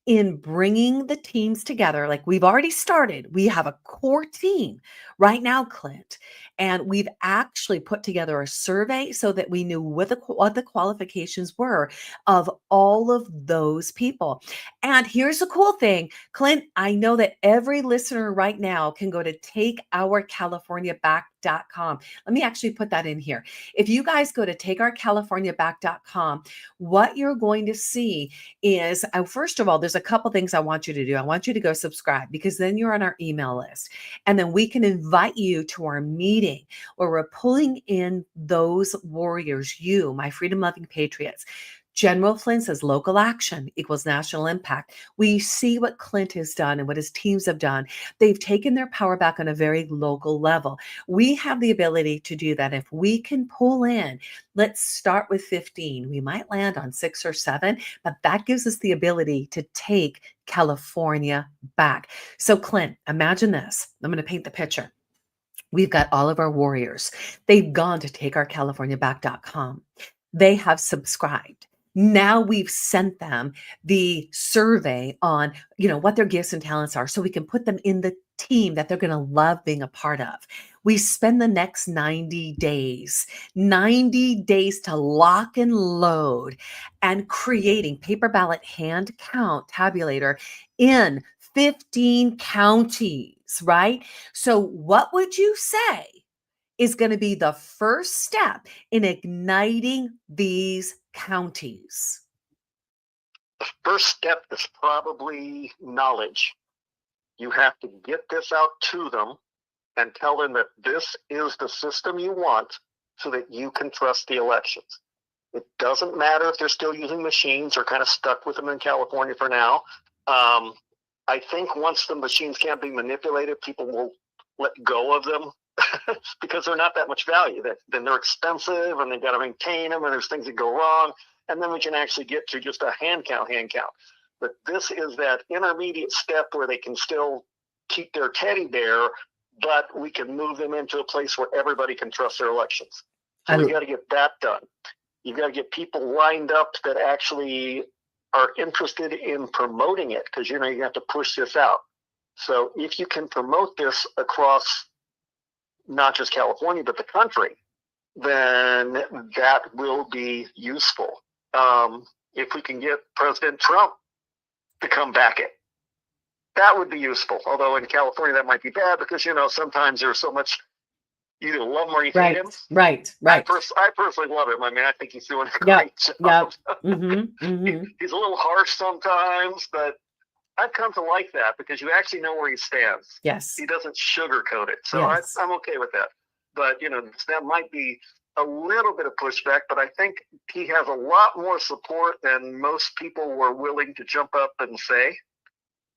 in bringing the teams together? Like we've already started, we have a core team right now, Clint, and we've actually put together a survey so that we knew what the qualifications were of all of those people. And here's the cool thing, Clint, I know that every listener right now can go to takeourcaliforniaback.com. Let me actually put that in here. If you guys go to takeourcaliforniaback.com, what you're going to see is, first of all, there's a couple things I want you to do. I want you to go subscribe because then you're on our email list. And then we can invite you to our meeting where we're pulling in those warriors, you, my freedom-loving patriots. General Flynn says local action equals national impact. We see what Clint has done and what his teams have done. They've taken their power back on a very local level. We have the ability to do that. If we can pull in, let's start with 15. We might land on 6 or 7, but that gives us the ability to take California back. So Clint, imagine this. I'm going to paint the picture. We've got all of our warriors. They've gone to takeourcaliforniaback.com. They have subscribed. Now we've sent them the survey on, what their gifts and talents are so we can put them in the team that they're going to love being a part of. We spend the next 90 days to lock and load and creating paper ballot hand count tabulator in 15 counties, right? So what would you say is going to be the first step in igniting these counties? The first step is probably knowledge. You have to get this out to them and tell them that this is the system you want so that you can trust the elections. It doesn't matter if they're still using machines or kind of stuck with them in California for now. I think once the machines can't be manipulated, people will let go of them because they're not that much value. Then they're expensive and they've got to maintain them and there's things that go wrong. and then we can actually get to just a hand count. But this is that intermediate step where they can still keep their teddy bear, but we can move them into a place where everybody can trust their elections. So we got to get that done. You've got to get people lined up that actually are interested in promoting it, because you have to push this out. So if you can promote this across not just California, but the country, then that will be useful. If we can get President Trump to come back it, that would be useful. Although in California that might be bad, because sometimes there's so much, you either love him or you hate him. Right. I personally love him. I mean, I think he's doing a great job. He's a little harsh sometimes, but I've come to like that because you actually know where he stands. Yes. He doesn't sugarcoat it. So Yes. I'm okay with that. But, that might be a little bit of pushback, but I think he has a lot more support than most people were willing to jump up and say.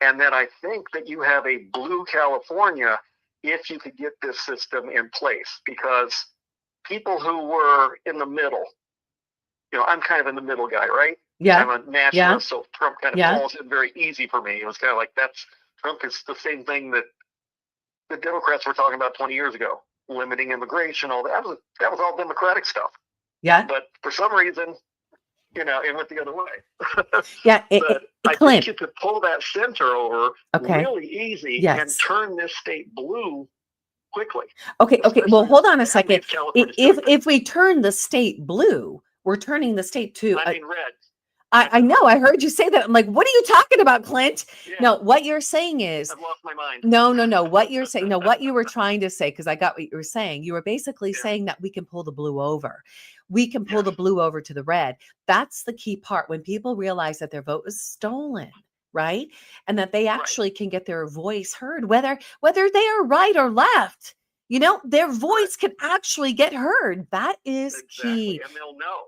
And then I think that you have a blue California if you could get this system in place, because people who were in the middle, I'm kind of in the middle guy, right? Yeah. I'm a nationalist, so Trump kind of falls in very easy for me. It was kind of like Trump is the same thing that the Democrats were talking about 20 years ago, limiting immigration, all that. That was all Democratic stuff. Yeah. But for some reason, it went the other way. Yeah. But I Clint. think you could pull that center over really easy and turn this state blue quickly. Okay. Well, hold on a second. California's If we turn the state blue, we're turning the state to. I mean red. I know. I heard you say that. I'm like, what are you talking about, Clint? Yeah. No, what you're saying is. I've lost my mind. No. What you're saying. No, what you were trying to say, because I got what you were saying. You were basically saying that we can pull the blue over. We can pull the blue over to the red. That's the key part. When people realize that their vote was stolen, right? And that they actually can get their voice heard, whether they are right or left. Their voice can actually get heard. That is key. And they'll know.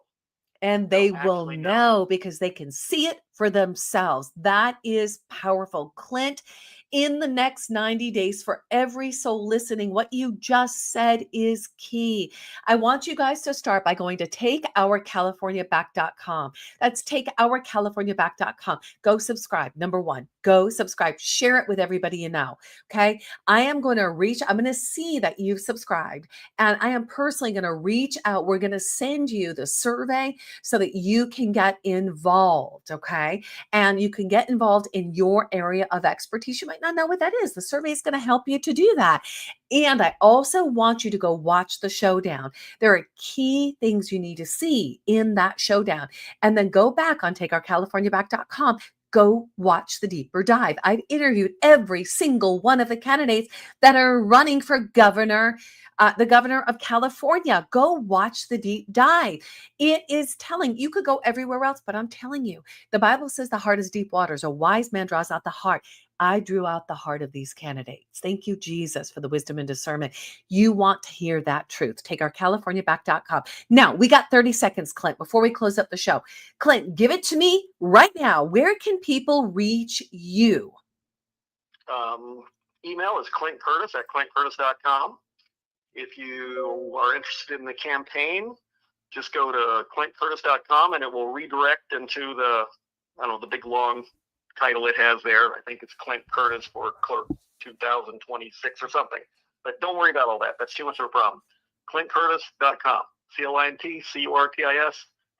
And they will know because they can see it for themselves. That is powerful. Clint, in the next 90 days, for every soul listening, what you just said is key. I want you guys to start by going to takeourcaliforniaback.com. That's takeourcaliforniaback.com. Go subscribe. Number one, go subscribe. Share it with everybody you know. Okay. I'm going to see that you've subscribed, and I am personally going to reach out. We're going to send you the survey so that you can get involved. Okay. And you can get involved in your area of expertise. You might not know what that is. The survey is going to help you to do that. And I also want you to go watch the showdown. There are key things you need to see in that showdown. And then go back on takeourcaliforniaback.com. Go watch the deeper dive. I've interviewed every single one of the candidates that are running for governor, the governor of California. Go watch the deep dive. It is telling. You could go everywhere else, but I'm telling you, the Bible says the heart is deep waters. A wise man draws out the heart. I drew out the heart of these candidates. Thank you, Jesus, for the wisdom and discernment. You want to hear that truth. TakeOurCaliforniaBack.com. Now, we got 30 seconds, Clint, before we close up the show. Clint, give it to me right now. Where can people reach you? Email is Clint Curtis at ClintCurtis.com. If you are interested in the campaign, just go to ClintCurtis.com and it will redirect into the big long title it has there. I think it's Clint Curtis for Clerk 2026 or something. But don't worry about all that. That's too much of a problem. ClintCurtis.com. ClintCurtis,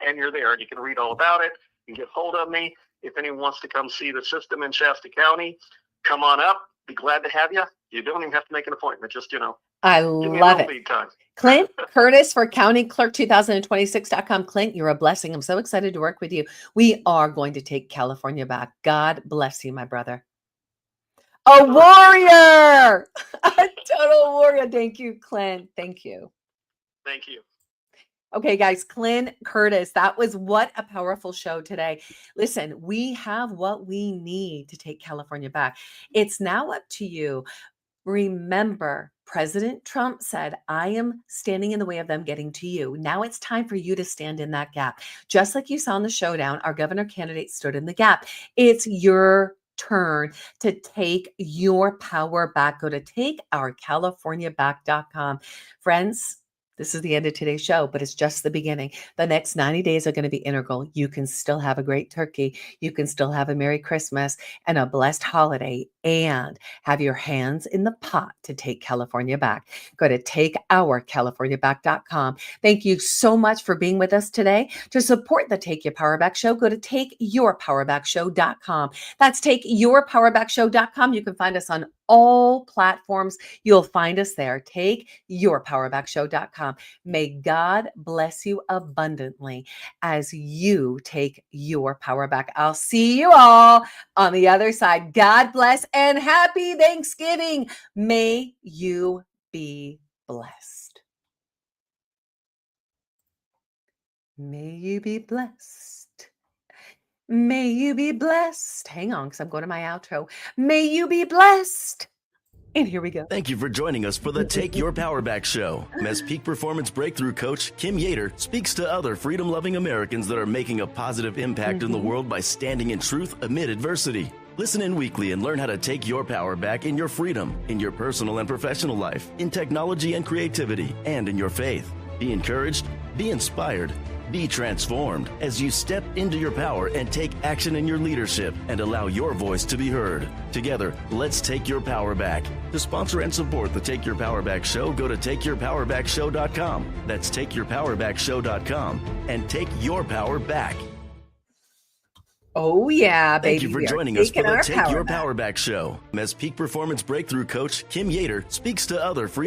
and you're there. And you can read all about it. You can get hold of me. If anyone wants to come see the system in Shasta County, come on up. Be glad to have you. You don't even have to make an appointment. Just, I give me love a it. lead time. Clint Curtis for County Clerk 2026.com. Clint, you're a blessing. I'm so excited to work with you. We are going to take California back. God bless you, my brother. A warrior, a total warrior. Thank you, Clint. Thank you. Thank you. Okay, guys, Clint Curtis, that was what a powerful show today. Listen, we have what we need to take California back. It's now up to you. Remember, President Trump said, I am standing in the way of them getting to you. Now it's time for you to stand in that gap. Just like you saw in the showdown, our governor candidate stood in the gap. It's your turn to take your power back. Go to takeourcaliforniaback.com. Friends, This is the end of today's show, but it's just the beginning. The next 90 days are going to be integral. You can still have a great turkey. You can still have a Merry Christmas and a blessed holiday and have your hands in the pot to take California back. Go to takeourcaliforniaback.com. Thank you so much for being with us today. To support the Take Your Power Back show, go to takeyourpowerbackshow.com. That's takeyourpowerbackshow.com. You can find us on all platforms. You'll find us there. Takeyourpowerbackshow.com. May God bless you abundantly as you take your power back. I'll see you all on the other side. God bless and happy Thanksgiving. May you be blessed. May you be blessed. May you be blessed. Hang on, because I'm going to my outro. May you be blessed. And here we go. Thank you for joining us for the Take Your Power Back show. As peak performance breakthrough coach Kim Yeater speaks to other freedom-loving Americans that are making a positive impact in the world by standing in truth amid adversity. Listen in weekly and learn how to take your power back in your freedom, in your personal and professional life, in technology and creativity, and in your faith. Be encouraged, be inspired, be transformed as you step into your power and take action in your leadership and allow your voice to be heard. Together, let's take your power back. To sponsor and support the Take Your Power Back show, go to takeyourpowerbackshow.com. That's takeyourpowerbackshow.com and take your power back. Oh, yeah, baby. Thank you for joining us for the Take Your Power Back show. As peak performance breakthrough coach Kim Yeater speaks to other freedom